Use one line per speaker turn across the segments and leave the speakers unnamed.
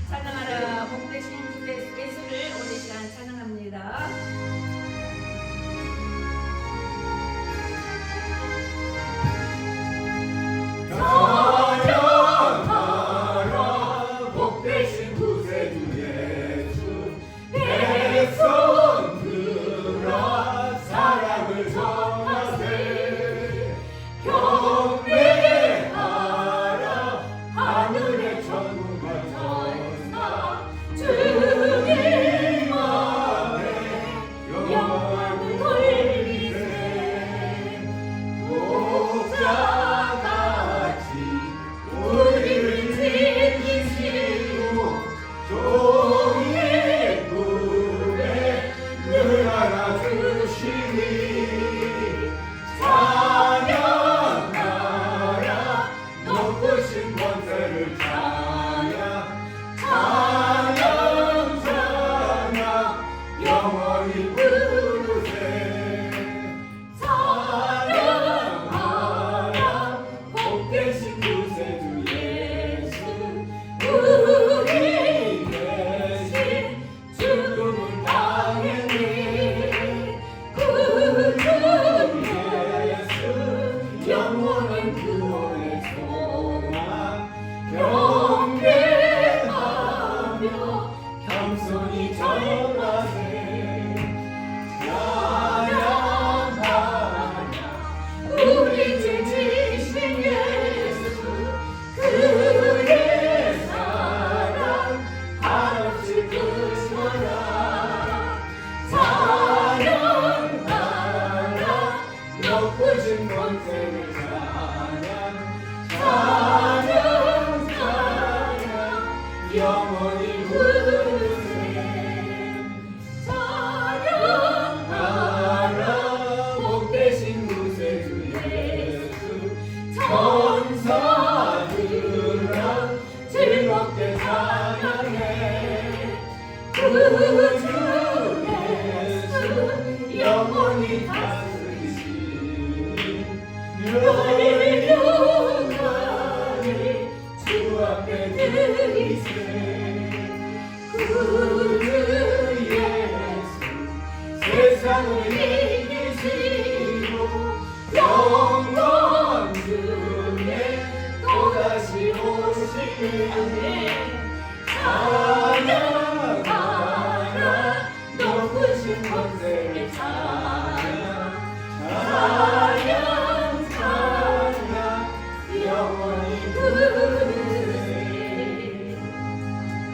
찬양하라 복되신 예수를 오늘 시간 찬양합니다.
영원히 부르세 찬양하라 복되신 구세주 예수 천사들아 즐겁게 찬양해 구주 예수 영원히 다스리시니 열려가니 주 앞에 드리세 구주 예수 세상을 이기시고 영원 중에 또다시 오시니 찬양하라 높으신 권세를 찬양 영원히 부르세.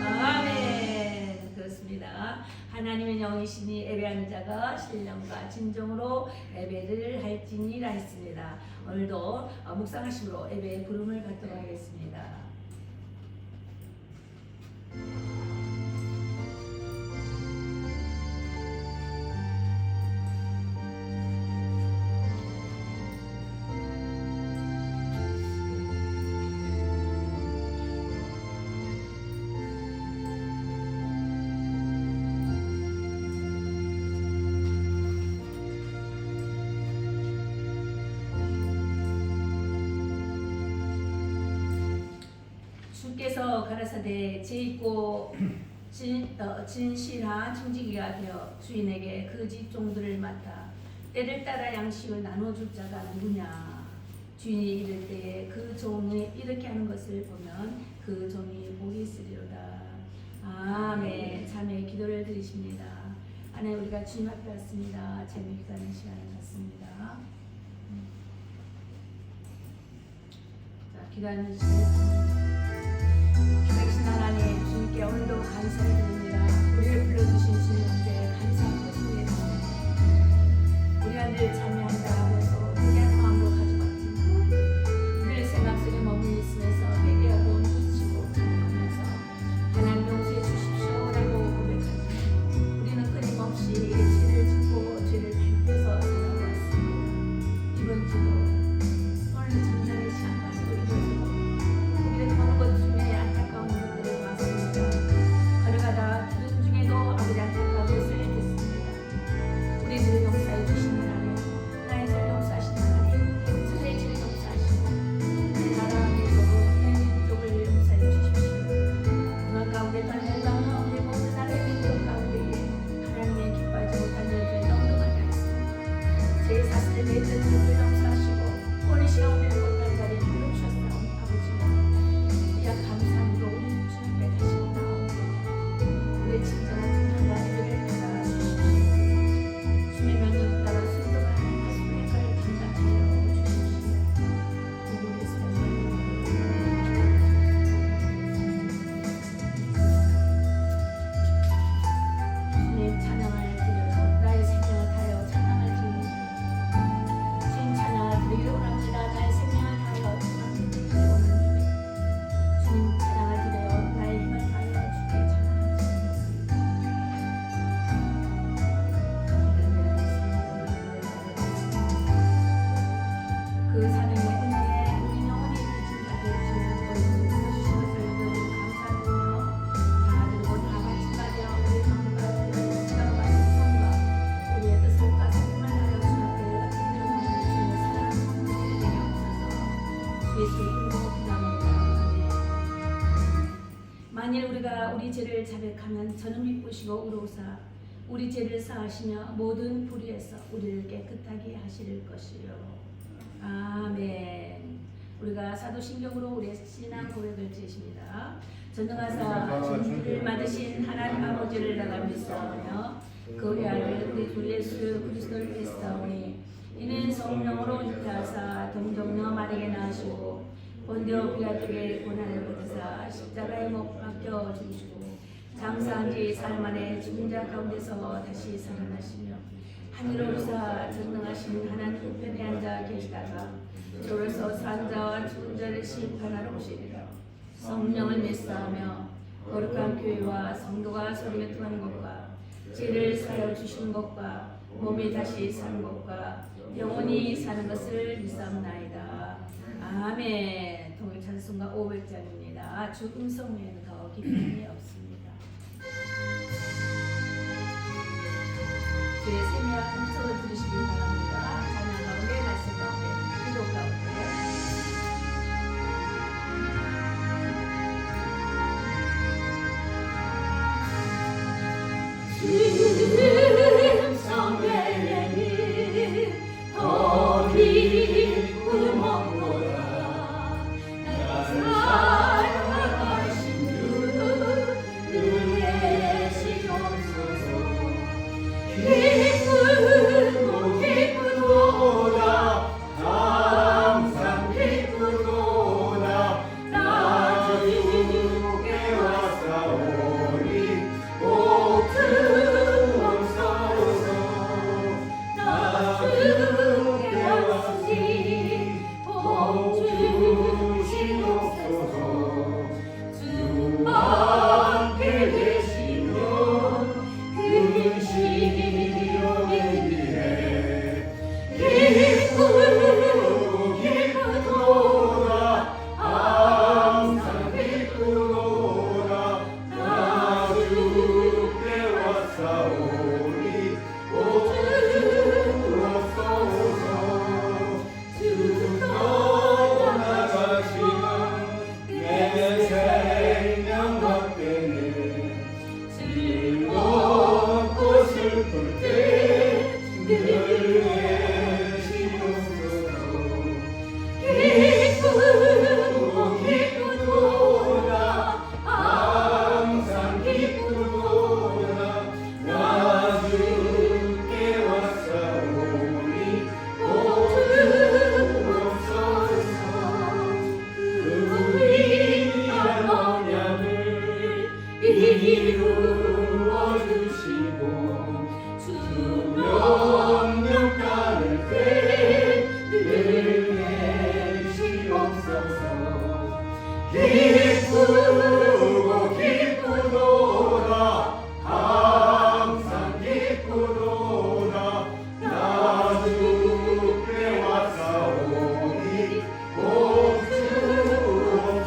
아멘. 그렇습니다. 하나님의 영이시니 예배하는 자가 신령과 진정으로 예배를 할지니라 했습니다. 오늘도 묵상하심으로 예배의 부름을 받도록 하겠습니다. 주께서 가라사대 재있고 진실한 청지기가 되어 주인에게 그 집 종들을 맡아 때를 따라 양식을 나눠줄 자가 누구냐. 주인이 이럴 때에 그 종이 이렇게 하는 것을 보면 그 종이 복이 있으리로다. 아멘. 자매의 기도를 드리십니다. 하나님, 우리가 주님 앞에 왔습니다. 재미 기도하는 시간을 갖습니다. 자, 기도하는 시간. 기다리신 하나님, 주님께 오늘도 감사를 드립니다. 우리를 불러주신 주님께 감사한 것을 위해서 우리가 늘 참여한다 하면서 회개한 마음으로 가져왔지만 늘 생각 속에 머물러 있으면서 회개하고 묻히고 하면서 하나님 용서해 주십시오라고 고백하지만 우리는 끊임없이 죄를 짓고 죄를 밟혀서 살아왔습니다. 이번 주도 오늘 전날의 시간 가지고 이루어지고 우리는 보는 것 중에 안타까운 것들을 봤습니다. 걸어가다 들은 중에도 아버지 안타까운 것을 느꼈습니다. 우리들을 용서해 주시는 하나님, 나의 잘 용서해 우리가 우리 죄를 자백하면 저는 미쁘시고 의로우사 우리 죄를 사하시며 모든 불의에서 우리를 깨끗하게 하실 것이요. 아멘. 우리가 사도신경으로 우리의 신앙 고백을 드리십니다. 전능하사 천지를 만드신 하나님 아버지를 내가 믿사오며 그 외아들 우리 주 예수 그리스도를 믿사오니 이는 성령으로 잉태하사 동정녀 마리아에게 낳으시고 본디오 빌라도에게 고난을 받으사 십자가에 못 박혀 죽으시고 장사한 지 사흘 만에 죽은 자 가운데서 다시 살아나시며 하늘에 오르사 전능하신 하나님 우편에 앉아 계시다가 저로서 산 자와 죽은 자를 심판하러 오시리라. 성령을 믿사오며 거룩한 교회와 성도가 서로 교통하는 것과 죄를 사하여 주시는 것과 몸이 다시 사는 것과 영원히 사는 것을 믿사옵나이다. 아멘. 동일 찬송가 500장입니다. 주 음성 외에는 더 기쁨이 없습니다. 주의 세미한 음성을 들으시기 바랍니다. 찬양 가운데 말씀 가운데 기도 가운데
음성 외에는 더 기쁨 없도다. 나를 사랑하신 주 늘 계시옵소서. 기쁘고 기쁘도다 항상 기쁘도다. 나 주께 왔사오니 복 주옵소서. 나 주께 왔으니 복 주시옵소서. 주밖에 계시면 근심이 없기에 기쁘고 기쁘도다 항상 기쁘도다. 나 주께 왔사오니 복 주옵소서. 주 떠나가시면 내 생명 밖에는 즐겁고 슬플 때 늘 계시옵소서. 기쁘고 기쁘도다 항상 기쁘도다. 나 주께 왔사오니 복 주옵소서. 그 위대한 언약을 이루어 주시고 주 명령 따를 때늘 계시옵소서. 기쁘고 기쁘도다 항상 기쁘도다. 나 주께 왔사오니 복 주옵소서.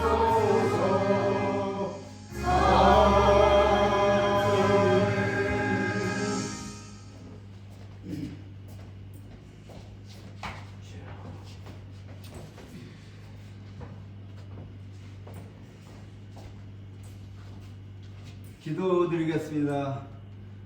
기도드리겠습니다.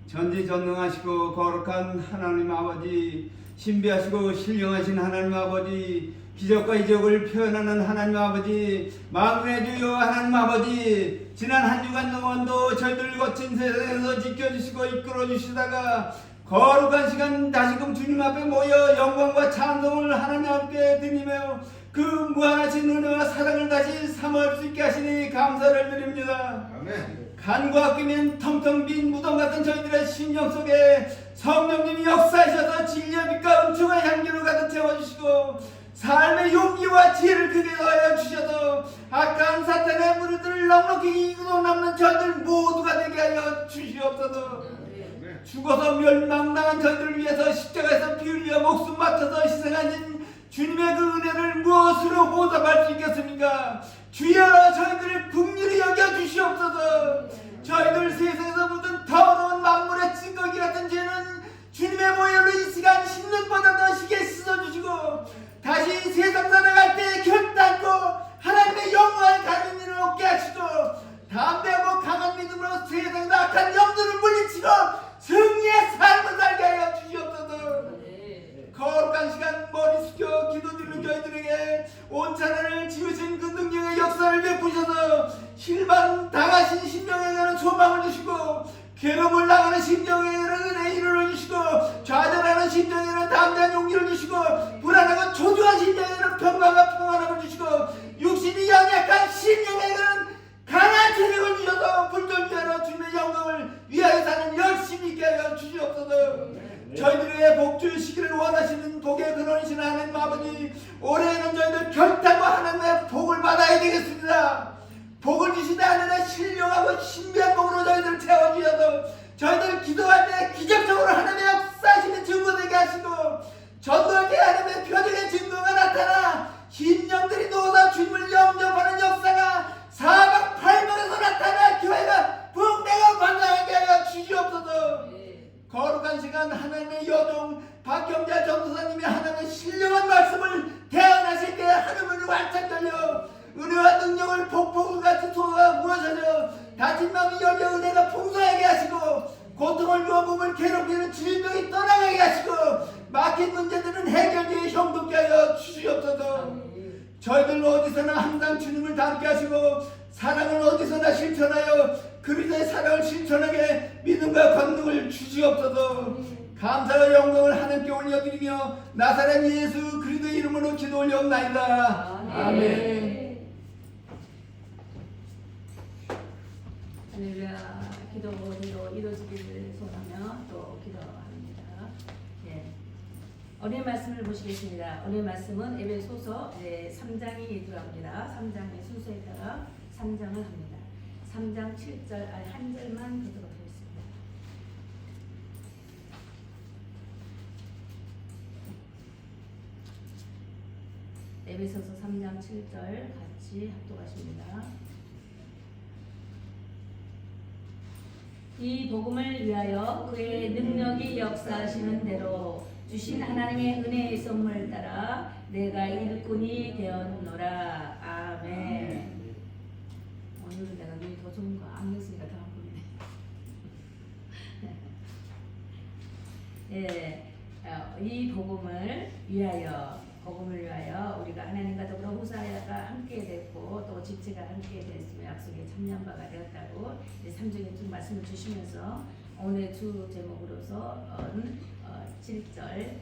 전지전능하시고 거룩한 하나님 아버지, 신비하시고 신령하신 하나님 아버지, 기적과 이적을 표현하는 하나님 아버지, 만군의 주여 하나님 아버지, 지난 한 주간 동안도 저희들 거친 세상에서 지켜주시고 이끌어주시다가 거룩한 시간 다시금 주님 앞에 모여 영광과 찬송을 하나님 앞에 드리며 그 무한하신 은혜와 사랑을 다시 삼을 수 있게 하시니 감사를 드립니다.
아멘.
간과 끼면 텅텅 빈 무덤 같은 저희들의 심령 속에 성령님이 역사하셔서 진리의 빛과 음침의 향기로 가득 채워주시고 삶의 용기와 지혜를 크게 더하여 주셔서 악한 사탄의 무리들을 넉넉히 이기고 남는 저희들 모두가 되게 하여 주시옵소서. 죽어서 멸망당한 저희들을 위해서 십자가에서 피 흘려 목숨 맡아서 희생하신 주님의 그 은혜를 무엇으로 보답할 수 있겠습니까? 주여 저희들을 긍휼히 여겨 주시옵소서. 저희들 세상에서 묻은 더러운 만물의 찌꺼기 같은 죄는 주님의 보혈로 이 시간 씻는보다 더 시게 씻어주시고 다시 세상 살아갈 때 결단코 하나님의 영광을 가진 일을 얻게 하시고 담대하고 강한 믿음 온 천하를 지으신 그 능력의 역사를 베푸셔서 실망 당하신 심령에게는 소망을 주시고 괴로움을 당하는 심령에게는 은혜의 일을 주시고 좌절하는 심령에게는 담대한 용기를 주시고 불안하고 초조한 심령에게는 평강과 평안함을 주시고 육신이 연약한 심령에게는 강한 체력을 주셔서 불존지하러 주님의 영광을 위하여 사는 열심히 있게 하여 주시옵소서. 저희들에게 복 주시기를 원하시는 복의 근원이신 하나님 아버지, 올해에는 저희들 결단과 하나님의 복을 받아야 되겠습니다. 복을 주시다 하늘의 신령하고 신비한 복으로 저희들을 채워주셔서 저희들 기도할 때 기적적으로 하나님의 역사하시는 증거되게 하시고 전도할 때 하나님의 표적의 증거가 나타나 심령들이 놓아다 주님을 영접하는 역사가 사방팔방에서 나타나 교회가 붕대가 관장하게 하여 주시옵소서. 거룩한 시간 하나님의 여종 박경자 전도사님이 하나님의 신령한 말씀을 대언하실 때 하늘문이 활짝 열려 은혜와 능력을 폭풍같이 쏟아 부어셔서 다친 마음이 열려 은혜가 풍성하게 하시고 고통을 주어 몸을 괴롭히는 질병이 떠나가게 하시고 막힌 문제들은 해결되어 형통케 하여 주시옵소서. 저희들 어디서나 항상 주님을 닮게 하시고 사랑을 어디서나 실천하여 그리스도의 사랑을 실천하게 믿음과 권능을 주시옵소서. 감사와 영광을 하나님께 올려드리며 나사렛 예수 그리스도의 이름으로 기도 올려옵나이다. 아멘.
할렐루야. 기도대로 이루어지기를 소원하며 또 기도합니다. 예. 오늘 말씀을 보시겠습니다. 오늘 말씀은 에베소서 3장이 들어갑니다. 3장의 순서에 따라 3장을 합니다. 3장 7절 한 절만 보도록 하겠습니다. 에베소서 3장 7절 같이 합독하십니다. 이 복음을 위하여 그의 능력이 역사하시는 대로 주신 하나님의 은혜의 선물을 따라 내가 일꾼이 되었노라. 아멘. 오늘은 내가 눈이 더 좋은 거 안 했으니까 더 안 보이네. 예, 이 복음을 위하여 우리가 하나님과 더불어 후사야가 함께 됐고 또 집체가 함께 됐으며 약속에 참여한 바가 되었다고 3절에 쭉 말씀을 주시면서 오늘 주 제목으로서 7절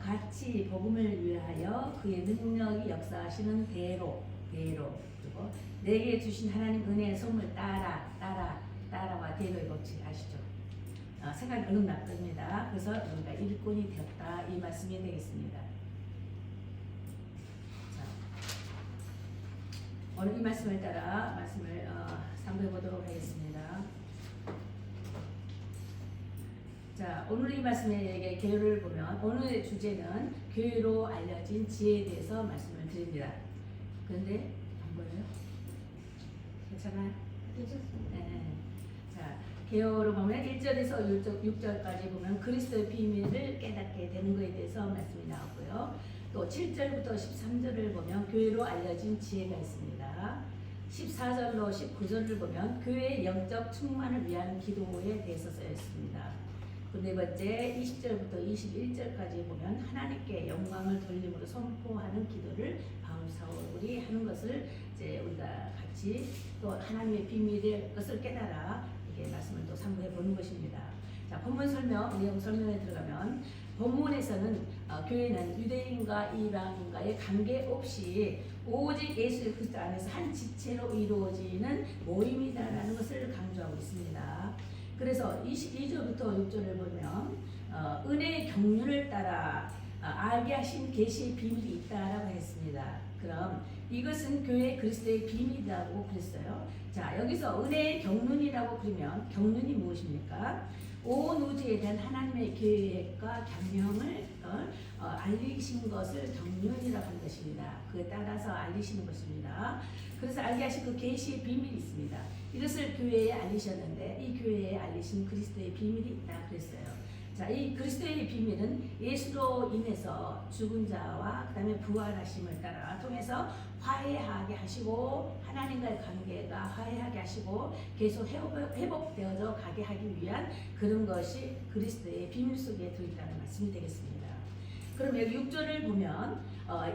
같이 복음을 위하여 그의 능력이 역사하시는 대로 그리고 내게 주신 하나님 은혜의 선물 따라와 대로의 법칙 아시죠? 생각이 얼른 납니다. 그래서 우리가 일꾼이 되었다 이 말씀이 되겠습니다. 자, 오늘 이 말씀을 따라 말씀을 상고해 보도록 하겠습니다. 자, 오늘 이 말씀의 개요를 보면 오늘의 주제는 교회로 알려진 지혜에 대해서 말씀을 드립니다. 그런데 안 보여요? 괜찮아요? 네. 자, 개요로 보면 1절에서 6절까지 보면 그리스도의 비밀을 깨닫게 되는 것에 대해서 말씀이 나왔고요. 또 7절부터 13절을 보면 교회로 알려진 지혜가 있습니다. 14절로 19절을 보면 교회의 영적 충만을 위한 기도에 대해서 쓰여 있습니다. 그 네 번째 20절부터 21절까지 보면 하나님께 영광을 돌림으로 선포하는 기도를 바울 사울이 하는 것을 이제 우리가 같이 또 하나님의 비밀의 것을 깨달아 이게 말씀을 또 상고해 보는 것입니다. 자, 본문 내용 설명에 들어가면 본문에서는 교회는 유대인과 이방인과의 관계없이 오직 예수 그리스도 안에서 한 지체로 이루어지는 모임이다라는 것을 강조하고 있습니다. 그래서 22절부터 6절을 보면 은혜의 경륜을 따라 알게 하신 계시의 비밀이 있다라고 했습니다. 그럼 이것은 교회 그리스도의 비밀이라고 그랬어요. 자, 여기서 은혜의 경륜이라고 그러면 경륜이 무엇입니까? 온 우주에 대한 하나님의 계획과 경영을 알리신 것을 경륜이라고 하는 것입니다. 그에 따라서 알리시는 것입니다. 그래서 알게 하신 그 계시의 비밀이 있습니다. 이것을 교회에 알리셨는데 이 교회에 알리신 그리스도의 비밀이 있다 그랬어요. 자, 이 그리스도의 비밀은 예수로 인해서 죽은 자와 그 다음에 부활하심을 따라 통해서 화해하게 하시고 하나님과의 관계가 화해하게 하시고 계속 회복되어져 가게 하기 위한 그런 것이 그리스도의 비밀 속에 들어있다는 말씀이 되겠습니다.
그럼 여기 6절을 보면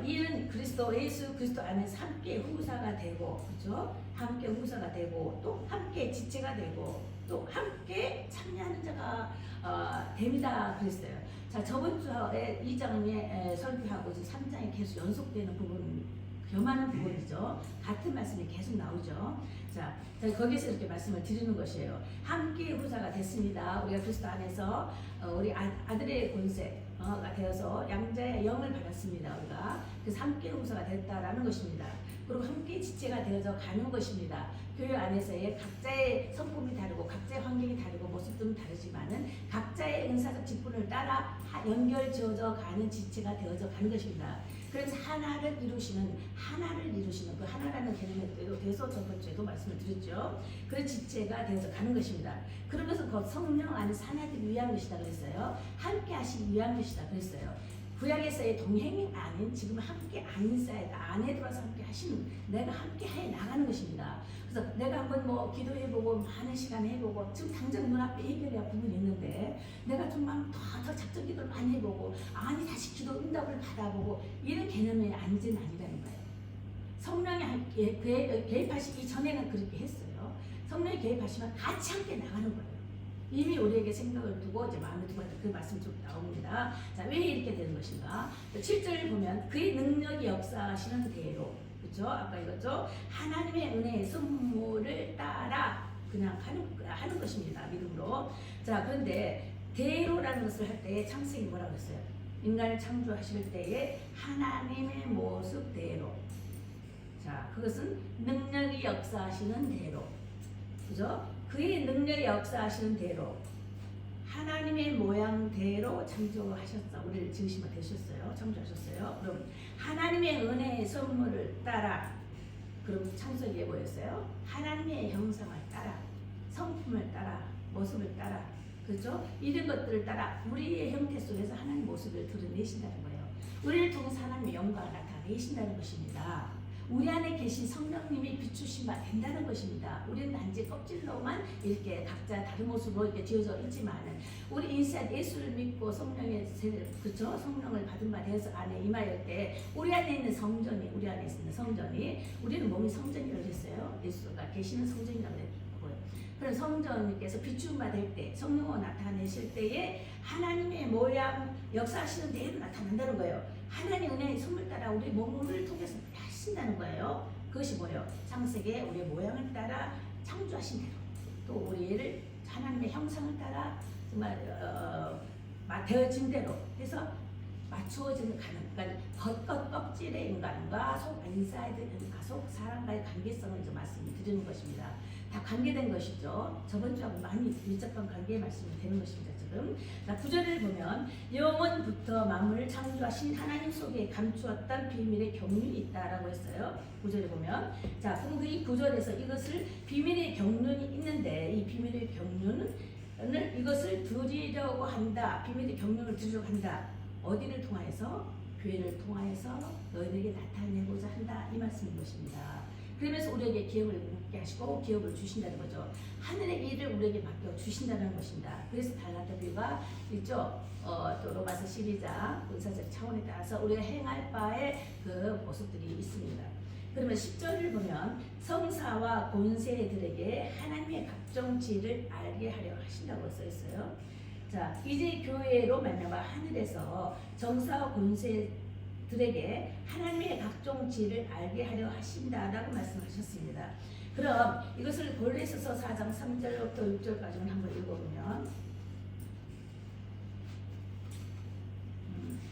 이는 그리스도 예수 그리스도 안에서 함께 후사가 되고, 그렇죠? 함께 후사가 되고 또 함께 지체가 되고 또 함께 참여하는 자가 됩니다. 그랬어요. 자, 저번 주에 2장에 설교하고 3장에 계속 연속되는 부분, 겸하는 부분이죠. 같은 말씀이 계속 나오죠. 자, 거기서 이렇게 말씀을 드리는 것이에요. 함께 후사가 됐습니다. 우리가 그리스도 안에서 우리 아들의 권세가 되어서 양자의 영을 받았습니다. 우리가 그래서 함께 후사가 됐다라는 것입니다. 그리고 함께 지체가 되어서 가는 것입니다. 교회 안에서의 각자의 성품이 다르고 각자의 환경이 다르고 모습도 다르지만은 각자의 은사적 직분을 따라 연결지어져 가는 지체가 되어져 가는 것입니다. 그래서 하나를 이루시는 그 하나라는 개념에 대해서 저번 주에도 말씀을 드렸죠. 그런 지체가 되어서 가는 것입니다. 그러면서 그 성령 안에서 하나되기 위한 것이다 그랬어요. 함께 하시기 위한 것이다 그랬어요. 구약에서의 동행이 아닌 지금 함께 안에 들어서 함께 하시는, 내가 함께 해 나가는 것입니다. 그래서 내가 한번 뭐 기도해보고 많은 시간 해보고 지금 당장 눈앞에 해결해야 할 부분이 있는데 내가 좀만 더 작전 기도를 많이 해보고 아니 다시 기도 응답을 받아보고 이런 개념의 안전 아니라는 거예요. 성령이 개입하시기 전에는 그렇게 했어요. 성령이 개입하시면 같이 함께 나가는 거예요. 이미 우리에게 생각을 두고 이제 마음을 두고 그 말씀 좀 나옵니다. 자, 왜 이렇게 되는 것인가? 7절을 보면 그의 능력이 역사하시는 대로, 그렇죠? 아까 이거죠. 하나님의 은혜의 선물을 따라 그냥 하는 것입니다. 믿음으로. 자, 그런데 대로라는 것을 할 때 창세기 뭐라고 했어요? 인간을 창조하실 때에 하나님의 모습대로. 자, 그것은 능력이 역사하시는 대로, 그죠? 그의 능력이 역사하시는 대로 하나님의 모양대로 창조하셨어. 우리를 지으시면 되셨어요. 창조하셨어요. 그럼 하나님의 은혜의 선물을 따라, 그럼 창세기에 뭐였어요? 하나님의 형상을 따라, 성품을 따라, 모습을 따라, 그렇죠? 이런 것들을 따라 우리의 형태 속에서 하나님의 모습을 드러내신다는 거예요. 우리를 통해서 하나님의 영광을 나타내신다는 것입니다. 우리 안에 계신 성령님이 비추시면 된다는 것입니다. 우리는 단지 껍질로만 이렇게 각자 다른 모습으로 이렇게 지어져 있지만은 우리 인생 예수를 믿고 성령의 그쵸? 성령을 받은 바 되어서 안에 임하였을 때 우리 안에 있는 성전이, 우리 안에 있는 성전이, 우리는 몸이 성전이라고 했어요. 예수가 계시는 성전이라고 했고요. 그런 성전님께서 비추음 받을 때, 성령을 나타내실 때에 하나님의 모양 역사하시는 대로 나타난다는 거예요. 하나님의 은혜의 선물 따라 우리 몸을 통해서 하신다는 거예요. 그것이 뭐예요? 창세기에 우리의 모양을 따라 창조하신 대로, 또 우리를 하나님의 형상을 따라 정말 되어진 대로 해서 맞추어지는 가는, 그러니까 겉겉 껍질의 인간과 속 인사이드 인간, 속 사람과의 관계성을 이제 말씀드리는 것입니다. 다 관계된 것이죠. 저번 주하고 많이 밀접한 관계의 말씀이 되는 것입니다. 지금 자, 9절을 보면 영원부터 만물을 창조하신 하나님 속에 감추었던 비밀의 경륜이 있다라고 했어요. 9절에 보면, 자, 그럼 이 9절에서 이것을 비밀의 경륜이 있는데 이 비밀의 경륜은 이것을 드리려고 한다. 비밀의 경륜을 드리려고 한다. 어디를 통하여서? 교회를 통하여서 너희들에게 나타내고자 한다. 이 말씀인 것입니다. 그러면서 우리에게 기업을 묻게 하시고 기업을 주신다는 거죠. 하늘의 일을 우리에게 맡겨 주신다는 것입니다. 그래서 달라트비가 있죠. 또 로마서 12장 은사적 차원에 따라서 우리가 행할 바의 그 모습들이 있습니다. 그러면 10절을 보면 성사와 권세들에게 하나님의 각종 지혜를 알게 하려 하신다고 써 있어요. 자, 이제 교회로 말미암아 하늘에서 정사와 권세들에게 하나님의 각종 지혜를 알게 하려 하신다라고 말씀하셨습니다. 그럼 이것을 골로새서 4장 3절부터 6절까지는 한번 읽어보면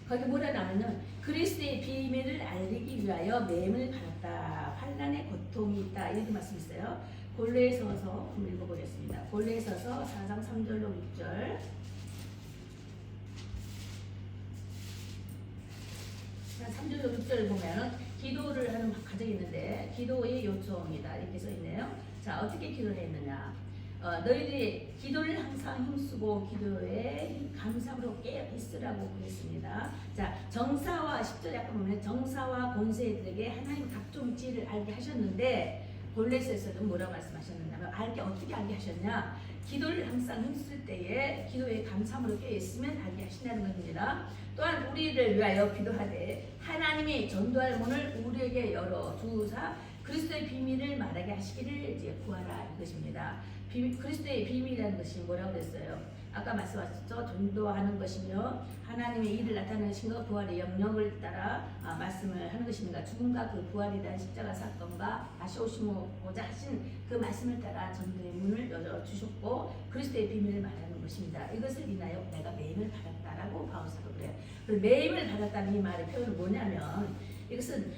거기 뭐라 나오면 그리스도의 비밀을 알리기 위하여 매임을 받았다. 환난의 고통이 있다. 이렇게 말씀했어요. 골로새서 한번 읽어보겠습니다. 골로새서 4장 3절로 6절. 자, 3절로 6절을 보면 기도를 하는 가정이 있는데 기도의 요청이다 이렇게 써 있네요. 자, 어떻게 기도를 했느냐? 너희들이 기도를 항상 힘쓰고 기도에 감사로 깨어 있으라고 그랬습니다. 자, 정사와 10절에 아까 보면 정사와 권세들에게 하나님 각종 지혜를 알게 하셨는데 골로새서는 뭐라고 말씀하셨느냐면 알게 어떻게 알게 하셨냐? 기도를 항상 힘쓸 때에 기도에 감사함으로 깨어있으면 알게 하신다는 것입니다. 또한 우리를 위하여 기도하되 하나님이 전도할 문을 우리에게 열어주사 그리스도의 비밀을 말하게 하시기를 이제 구하라 이것입니다. 그리스도의 비밀이라는 것이 뭐라고 그랬어요? 아까 말씀하셨죠? 전도하는 것이며 하나님의 일을 나타내신 것 부활의 영역을 따라 말씀을 하는 것입니다. 죽음과 그 부활에 대한 십자가 사건과 다시 오시고자 하신 그 말씀을 따라 전도의 문을 열어주셨고 그리스도의 비밀을 말하는 것입니다. 이것을 인하여 내가 매임을 받았다라고 바울사도 그래요. 매임을 받았다는 이 말의 표현은 뭐냐면 이것은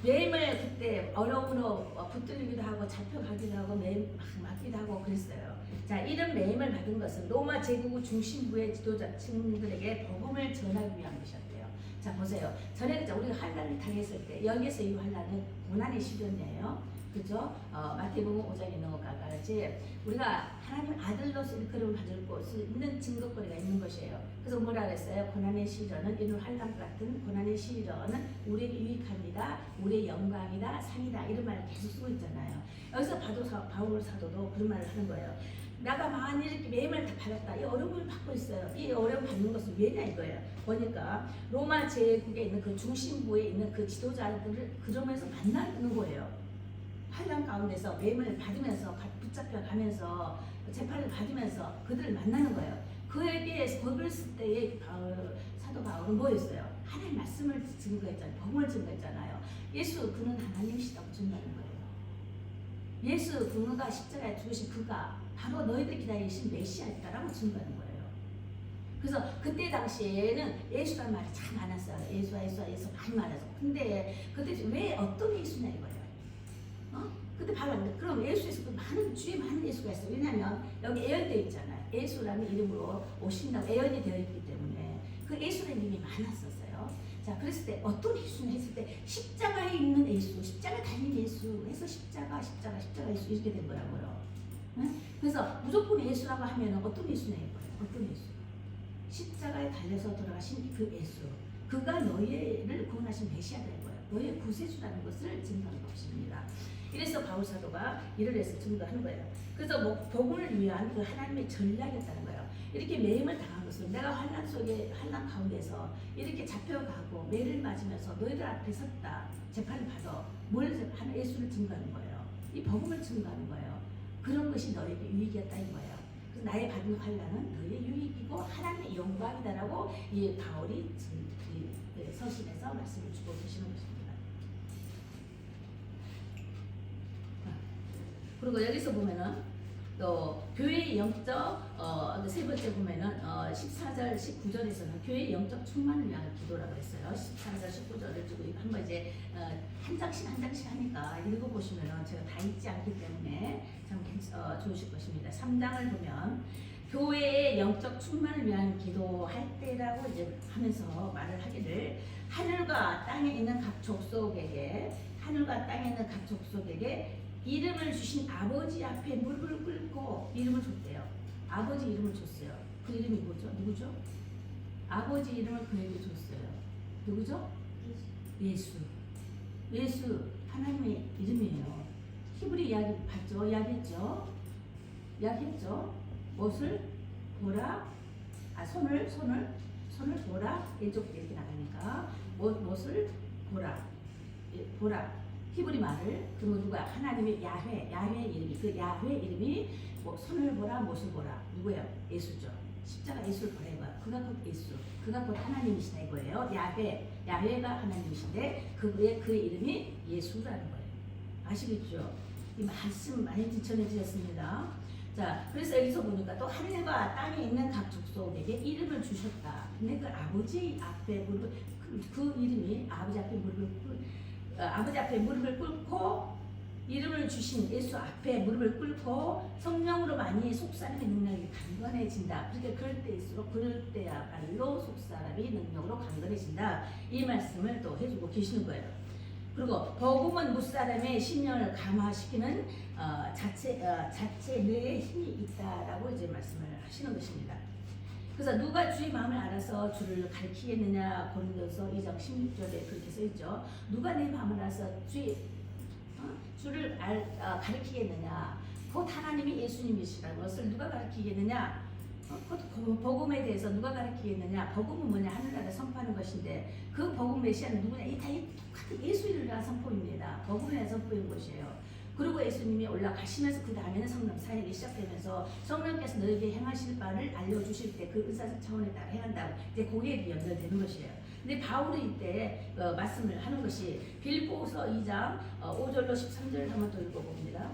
매임을 그때 어려움으로 붙들리기도 하고 잡혀가기도 하고 매임 맞기도 하고 그랬어요. 자, 이런 매임을 받은 것은 로마 제국 중심부의 지도자층들에게 복음을 전하기 위한 것이었대요. 자, 보세요. 전에 우리가 환난을 당했을 때 여기서 이 환난은 고난의 시련이에요. 그죠? 마태복음 5장에 있는 것과 같이 우리가 하나님 아들로서 일컬음을 받을 곳을 있는 증거거리가 있는 것이에요. 그래서 뭐라 그랬어요? 고난의 시련은 이런 환난 같은 고난의 시련은 우리에게 유익합니다. 우리의 영광이다, 상이다 이런 말을 계속 쓰고 있잖아요. 여기서 바울 사도도 그런 말을 하는 거예요. 내가 만일 이렇게 매임을 다 받았다. 이 어려움을 받고 있어요. 이 어려움 받는 것은 왜냐 이거예요. 보니까 로마 제국에 있는 그 중심부에 있는 그 지도자들을 그러면서 만나는 거예요. 환난 가운데서 매임을 받으면서 붙잡혀 가면서 재판을 받으면서 그들을 만나는 거예요. 그에게 법을 쓸 때에 사도 바울은 뭐였어요? 하나님 말씀을 증거했잖아요. 복음을 증거했잖아요. 예수 그는 하나님이시다고 증거하는 거예요. 예수 그가 십자가에 죽으신 그가 바로 너희들이 기다리신 메시아였다라고 증거하는 거예요. 그래서 그때 당시에는 예수라는 말이 참 많았어요. 예수 많이 말해서. 근데 그때 왜 어떤 예수냐 이거예요. 그때 바로 그럼 예수에서 그 많은 주에 많은 예수가 있어요. 왜냐하면 여기 예언되어 있잖아요. 예수라는 이름으로 오신다고 예언이 되어 있기 때문에 그 예수라는 이름이 많았었어요. 자, 그랬을 때 어떤 예수냐 했을 때 십자가에 있는 예수, 십자가 달린 예수 해서 십자가 예수 이렇게 된 거라고요. 그래서 무조건 예수라고 하면 어떤 예수냐 이거예요. 어떤 예수? 십자가에 달려서 돌아가신 그 예수. 그가 너희를 구원하신 메시아가 된 거예요. 너희의 구세주라는 것을 증거하는 것입니다. 이래서 바울 사도가 이를 해서 증거하는 거예요. 그래서 복음을 위한 그 하나님의 전략이었다는 거예요. 이렇게 매임을 당한 것은 내가 환난 가운데서 이렇게 잡혀가고 매를 맞으면서 너희들 앞에 섰다. 재판을 받아. 뭘 하는 예수를 증거하는 거예요. 이 복음을 증거하는 거예요. 그런 것이 너에게 유익이었다는 거예요. 그래서 나의 받은 환난은 너의 유익이고 하나님의 영광이다라고 이 바울이 서신에서 말씀을 주고 계시는 것입니다. 그리고 여기서 보면은 또 교회의 영적 세 번째 보면은 14절 19절에서는 교회의 영적 충만을 위한 기도라고 했어요. 14절 19절을 주고 한번 이제 한 장씩 하니까 읽어보시면은 제가 다 읽지 않기 때문에 참 좋으실 것입니다. 3장을 보면 교회의 영적 충만을 위한 기도할 때라고 이제 하면서 말을 하기를 하늘과 땅에 있는 각 족속에게 이름을 주신 아버지 앞에 무릎을 꿇고 이름을 줬대요. 아버지 이름을 줬어요. 그 이름이 뭐죠? 누구죠? 아버지 이름을 그에게 줬어요. 누구죠? 예수. 예수 하나님의 이름이에요. 히브리 이야기 봤죠? 이야기했죠? 무엇을 보라? 손을 보라. 왼쪽 이렇게 나가니까 무엇을 보라. 히브리 말을 그러면 누가 하나님의 야훼 이름이 그 야훼 이름이 손을 보라 무엇을 보라 누구예요? 예수죠. 십자가 예수를 보라 이거야. 그가 곧 예수. 그가 곧 하나님이시다 이거예요. 야훼가 하나님이신데 그 이름이 예수라는 거예요. 아시겠죠? 이 말씀 많이 전해주셨습니다. 자, 그래서 여기서 보니까 또 하늘과 땅에 있는 각 족속에게 이름을 주셨다. 근데 그 아버지 앞에 무릎을 그 이름이 아버지 앞에 무릎을 꿇고 이름을 주신 예수 앞에 무릎을 꿇고 성령으로 많이 속사람의 능력이 강건해진다. 그러니까 그럴 때야말로 속사람이 능력으로 강건해진다. 이 말씀을 또 해주고 계시는 거예요. 그리고 복음은 무사람의 신령을 감화시키는 자체 뇌에 힘이 있다라고 이제 말씀을 하시는 것입니다. 그래서 누가 주의 마음을 알아서 주를 가리키겠느냐 고린도서 2장 16절에 그렇게 써있죠. 누가 내 마음을 알아서 주를 가리키겠느냐. 곧 하나님이 예수님이시라는 것을 누가 가르치겠느냐? 그 복음에 대해서 누가 가르치겠느냐? 복음은 뭐냐? 하늘나라 선포하는 것인데 그 복음 메시아는 누구냐? 이 다 똑같은 예수를 위한 선포입니다. 복음에 대한 선포인 것이에요. 그리고 예수님이 올라가시면서 그 다음에는 성령 사역이 시작되면서 성령께서 너에게 행하실 바를 알려주실 때 그 은사적 차원에 따라 행한다고 이제 거기에 연결되는 것이에요. 근데 바울이 이때 말씀을 하는 것이 빌립보서 2장 5절로 13절 한번 더 읽어봅니다.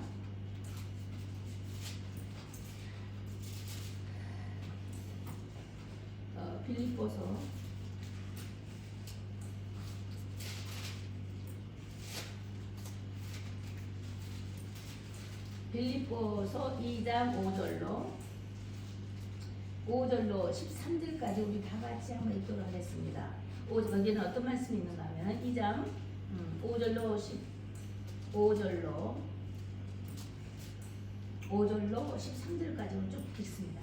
빌립보서 2장 5절로 13절까지 우리 다 같이 한번 읽도록 하겠습니다. 거기는 어떤 말씀이 있는가 하면 2장 5절로 13절까지 쭉 읽습니다.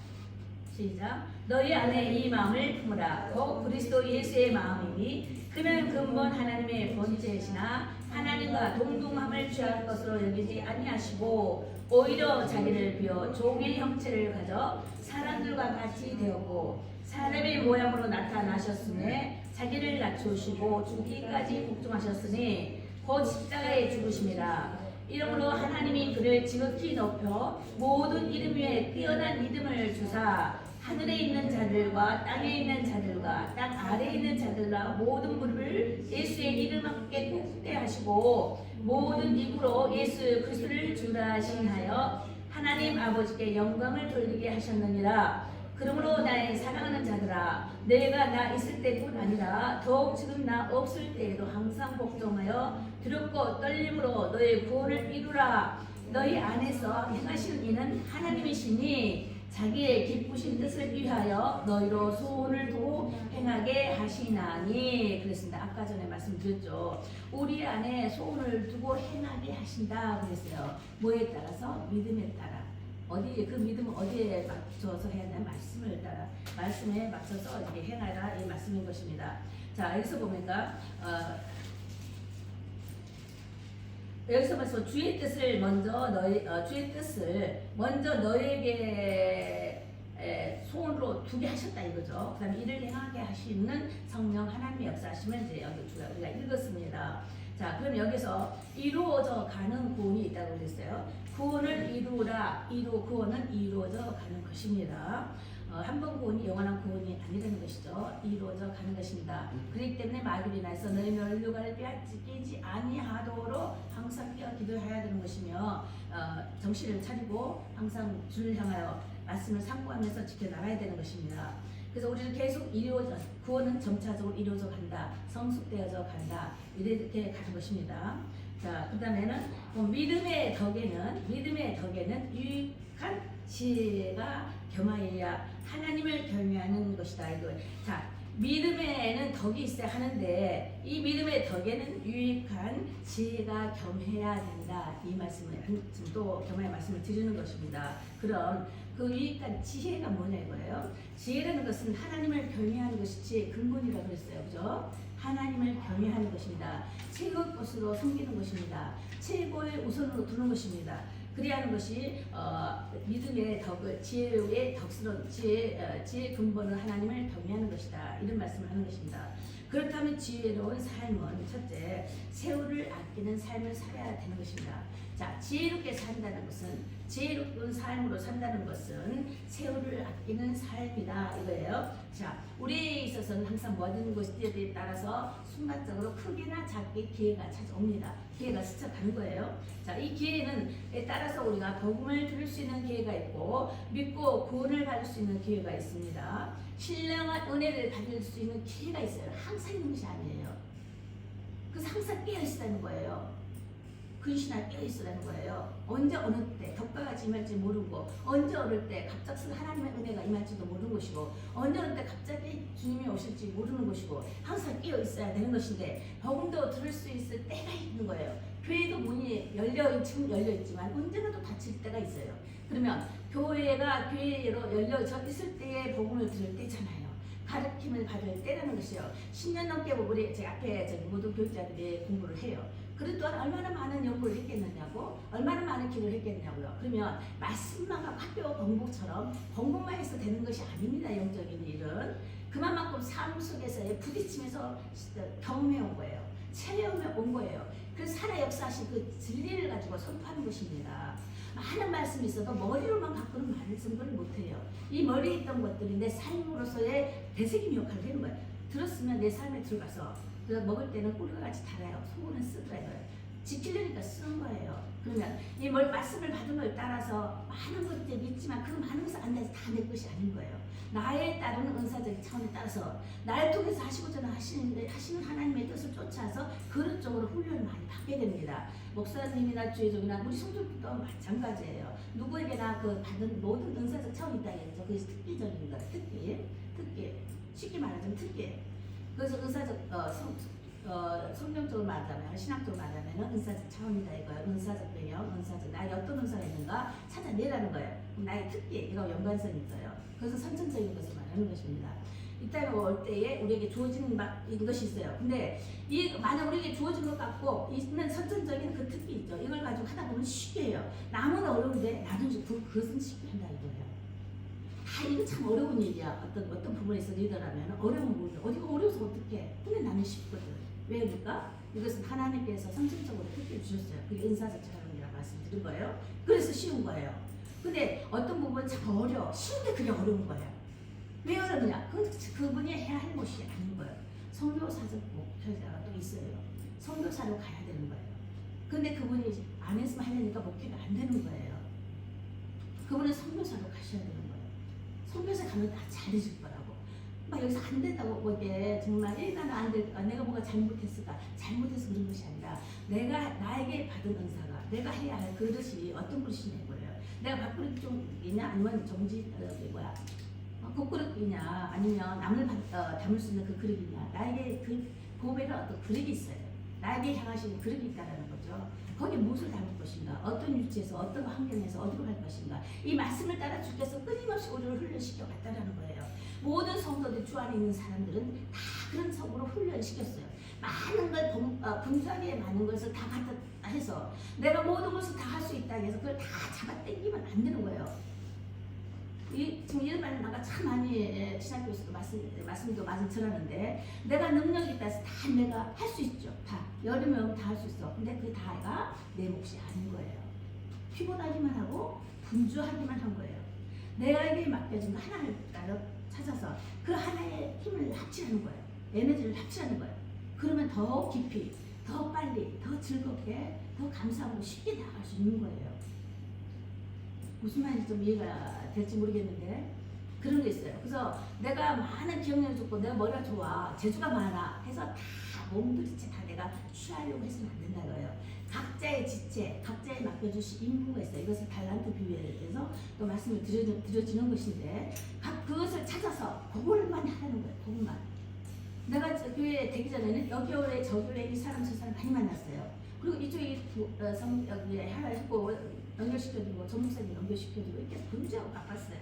시작. 너희 안에 이 마음을 품으라. 곧 그리스도 예수의 마음이니 그는 근본 하나님의 본체이시나 하나님과 동등함을 취할 것으로 여기지 아니하시고 오히려 자기를 비워 종의 형체를 가져 사람들과 같이 되었고 사람의 모양으로 나타나셨으니 자기를 낮추시고 죽기까지 복종하셨으니 곧 십자가에 죽으심이라. 이러므로 하나님이 그를 지극히 높여 모든 이름 위에 뛰어난 믿음을 주사 하늘에 있는 자들과 땅에 있는 자들과 땅 아래에 있는 자들과 모든 무릎을 예수의 이름 함께 꿇게 하시고 모든 입으로 예수 그리스도를 주라 하시하여 하나님 아버지께 영광을 돌리게 하셨느니라. 그러므로 나의 사랑하는 자들아, 내가 나 있을 때뿐 아니라 더욱 지금 나 없을 때에도 항상 복종하여 두렵고 떨림으로 너의 구원을 이루라. 너희 안에서 행하시는 이는 하나님이시니 자기의 기쁘신 뜻을 위하여 너희로 소원을 두고 행하게 하시나니. 그랬습니다. 아까 전에 말씀드렸죠. 우리 안에 소원을 두고 행하게 하신다 그랬어요. 뭐에 따라서? 믿음에 따라. 어디 그 믿음은 어디에 맞춰서 해야 되나? 말씀을 따라, 말씀에 맞춰서 이렇게 행하라 이 말씀인 것입니다. 자, 여기서 보니까 여기서 봐서 주의 뜻을 먼저 너에게 소원으로 두게 하셨다 이거죠. 그다음에 이를 행하게 하시는 성령 하나님의 역사하시면 이제 여기 우리가 읽었습니다. 자, 그럼 여기서 이루어져 가는 구원이 있다고 그랬어요. 구원을 이루라, 구원은 이루어져 가는 것입니다. 한 번 구원이 영원한 구원이 아니라는 것이죠. 이루어져 가는 것입니다. 그렇기 때문에 마귀리나에서 너희 면류관을 빼앗기지 아니하도록 항상 깨어 기도해야 되는 것이며 정신을 차리고 항상 주를 향하여 말씀을 상고하면서 지켜나가야 되는 것입니다. 그래서 우리는 계속 구원은 점차적으로 이루어져 간다, 성숙되어져 간다, 이렇게 가는 것입니다. 자, 그 다음에는 믿음의 덕에는 유익한 지혜가 겸하여야 하나님을 경외하는 것이다. 이거. 자, 믿음에는 덕이 있어야 하는데 이 믿음의 덕에는 유익한 지혜가 겸해야 된다. 이 말씀을 지금 또 겸하여 말씀을 드리는 것입니다. 그럼 그 유익한 지혜가 뭐냐 이거예요. 지혜라는 것은 하나님을 경외하는 것이지 근본이라고 그랬어요. 그죠? 하나님을 경외하는 것입니다. 최고의 것으로 섬기는 것입니다. 최고의 우선으로 두는 것입니다. 그래야 하는 것이 믿음의 덕을, 지혜의 덕스러운 지혜의 근본은 하나님을 경외하는 것이다. 이런 말씀을 하는 것입니다. 그렇다면 지혜로운 삶은 첫째, 세월을 아끼는 삶을 살아야 되는 것입니다. 자, 지혜롭게 산다는 것은, 지혜로운 삶으로 산다는 것은 세월을 아끼는 삶이다 이거예요. 자, 우리에 있어서는 항상 모든 것들에 따라서 순간적으로 크게나 작게 기회가 찾아옵니다. 기회가 스쳐가는 거예요. 자, 이 기회는에 따라서 우리가 복음을 들을 수 있는 기회가 있고 믿고 구원을 받을 수 있는 기회가 있습니다. 신령한 은혜를 받을 수 있는 기회가 있어요. 항상 있는 것이 아니에요. 그래서 항상 깨어있다는 거예요. 근신하게 깨어있으라는 거예요. 언제 어느 때 덕과가 임할지 모르고 언제 어느 때 갑작스레 하나님의 은혜가 임할지도 모르는 것이고 언제 어느 때 갑자기 주님이 오실지 모르는 것이고 항상 깨어있어야 되는 것인데 복음도 들을 수 있을 때가 있는 거예요. 교회도 문이 지금 열려있지만 언제나 또 닫힐 때가 있어요. 그러면 교회가 교회로 열려져 있을 때에 복음을 들을 때잖아요. 가르침을 받을 때라는 것이요. 10년 넘게 우리 제 앞에 모든 교육자들이 공부를 해요. 그리고 또한 얼마나 많은 연구를 했겠느냐고, 얼마나 많은 기도를 했겠냐고요. 그러면 말씀만 갖고 학교 공부처럼 공부만 해서 되는 것이 아닙니다. 영적인 일은 그만큼 삶 속에서의 부딪히면서 경험해 온 거예요. 체험해 온 거예요. 그래서 살아 역사하신 그 진리를 가지고 선포하는 것입니다. 많은 말씀이 있어도 머리로만 갖고는 말씀을 못해요. 이 머리에 있던 것들이 내 삶으로서의 되새김 역할을 하는 거예요. 들었으면 내 삶에 들어가서 먹을 때는 꿀과 같이 달아요. 속은 쓰더라고요. 지키려니까 쓰는 거예요. 그러면 이 말씀을 받은 걸 따라서 많은 것들 믿지만 그 많은 것을 안 돼서 다 내 것이 아닌 거예요. 나에 따르는 은사적인 차원에 따라서 나를 통해서 하시고자 하시는 하나님의 뜻을 쫓아서 그런 쪽으로 훈련을 많이 받게 됩니다. 목사님이나 주의종이나 우리 성도들도 마찬가지예요. 누구에게나 그 받은 모든 은사적 차원이 있다 했죠. 그게 특기적인 거예요. 특기. 쉽게 말하자면 특기. 그래서 은사적 성경적으로 말하자면 신학적으로 말하자면 은사적 차원이다 이거예요. 은사적 배경, 은사적 나에게 어떤 은사가 있는가 찾아내라는 거예요. 나의 특기 이거 연관성이 있어요. 그래서 선천적인 것을 말하는 것입니다. 이 땅에 올 때에 우리에게 주어진 것이 있어요. 근데 이 만약 우리에게 주어진 것 같고 있는 선천적인 그 특기 있죠. 이걸 가지고 하다 보면 쉽게 해요. 남은 어려운데 나도 그것은 쉽게 한다 이거예요. 이거 참 어려운 일이야. 어떤 부분에서 리더라면 어려운 부분 어디가 어려워서 어떡해. 근데 나는 쉽거든. 왜 그럴까? 이것은 하나님께서 선천적으로 특기를 주셨어요. 그게 은사적 차원이라고 말씀드린 거예요. 그래서 쉬운 거예요. 근데 어떤 부분은 참 어려워. 쉬운데 그게 어려운 거예요. 왜 어렵냐? 그분이 해야 할 것이 아닌 거예요. 선교사적 목표가 또 있어요. 선교사로 가야 되는 거예요. 근데 그분이 안 했으면 하려니까 목표가 안 되는 거예요. 그분은 선교사로 가셔야 되는 거예요. 선교사 가면 다 잘해줄 거라고. 막 여기서 안 된다고 이게 정말 나는 안 될, 내가 뭔가 잘못했을까? 잘못해서 그런 것이 아니라 내가 나에게 받은 은사가 내가 해야 할 그릇이 어떤 그릇이냐 거예요. 내가 밥그릇 쪽이냐 아니면 정지 국그릇이냐 아니면 남을 담을 수 있는 그 그릇이냐 나에게 그 보배는 어떤 그릇이 있어요. 나에게 향하시는 그릇이 있다라는 거죠. 거기에 무엇을 담을 것인가 어떤 위치에서 어떤 환경에서 어디로 갈 것인가 이 말씀을 따라 주께서 끊임없이 우리를 훈련시켜 갔다라는 거예요. 모든 성도들 주 안에 있는 사람들은 다 그런 성으로 훈련시켰어요. 많은 걸 분주하게 많은 것을 다 갖다 해서 내가 모든 것을 다 할 수 있다 해서 그걸 다 잡아 당기면 안 되는 거예요. 지금 이런 말을 내가 참 많이 신학교에서도 말씀도 많이 전하는데 내가 능력이 있다 해서 다 내가 할 수 있죠. 다 여름이면 다 할 수 있어. 근데 그 다가 내 몫이 아닌 거예요. 피곤하기만 하고 분주하기만 한 거예요. 내가에게 맡겨준 하나를 찾아서 그 하나의 힘을 합치는 거예요. 에너지를 합치는 거예요. 그러면 더 깊이, 더 빨리, 더 즐겁게, 더 감사하고 쉽게 나아갈 수 있는 거예요. 무슨 말인지 좀 이해가 될지 모르겠는데 그런 게 있어요. 그래서 내가 많은 기억력을 줬고 내가 머리가 좋아, 재주가 많아 해서 다 몸부림치 다 내가 취하려고 해서는 안 된다 거예요. 각자의 지체, 각자의 맡겨주신 임무가 있어요. 이것을 달란트 비유에서 또 말씀을 드려지는 것인데 그것을 찾아서 그걸만 하라는 거예요. 그것만. 내가 교회에 되기 전에는 여기 교회 저 교회 이 사람 저 사람 많이 만났어요. 그리고 이쪽에 여기에 하나 했고 연결시켜주고 전문사님 연결시켜주고 이렇게 분주하고 바빴어요.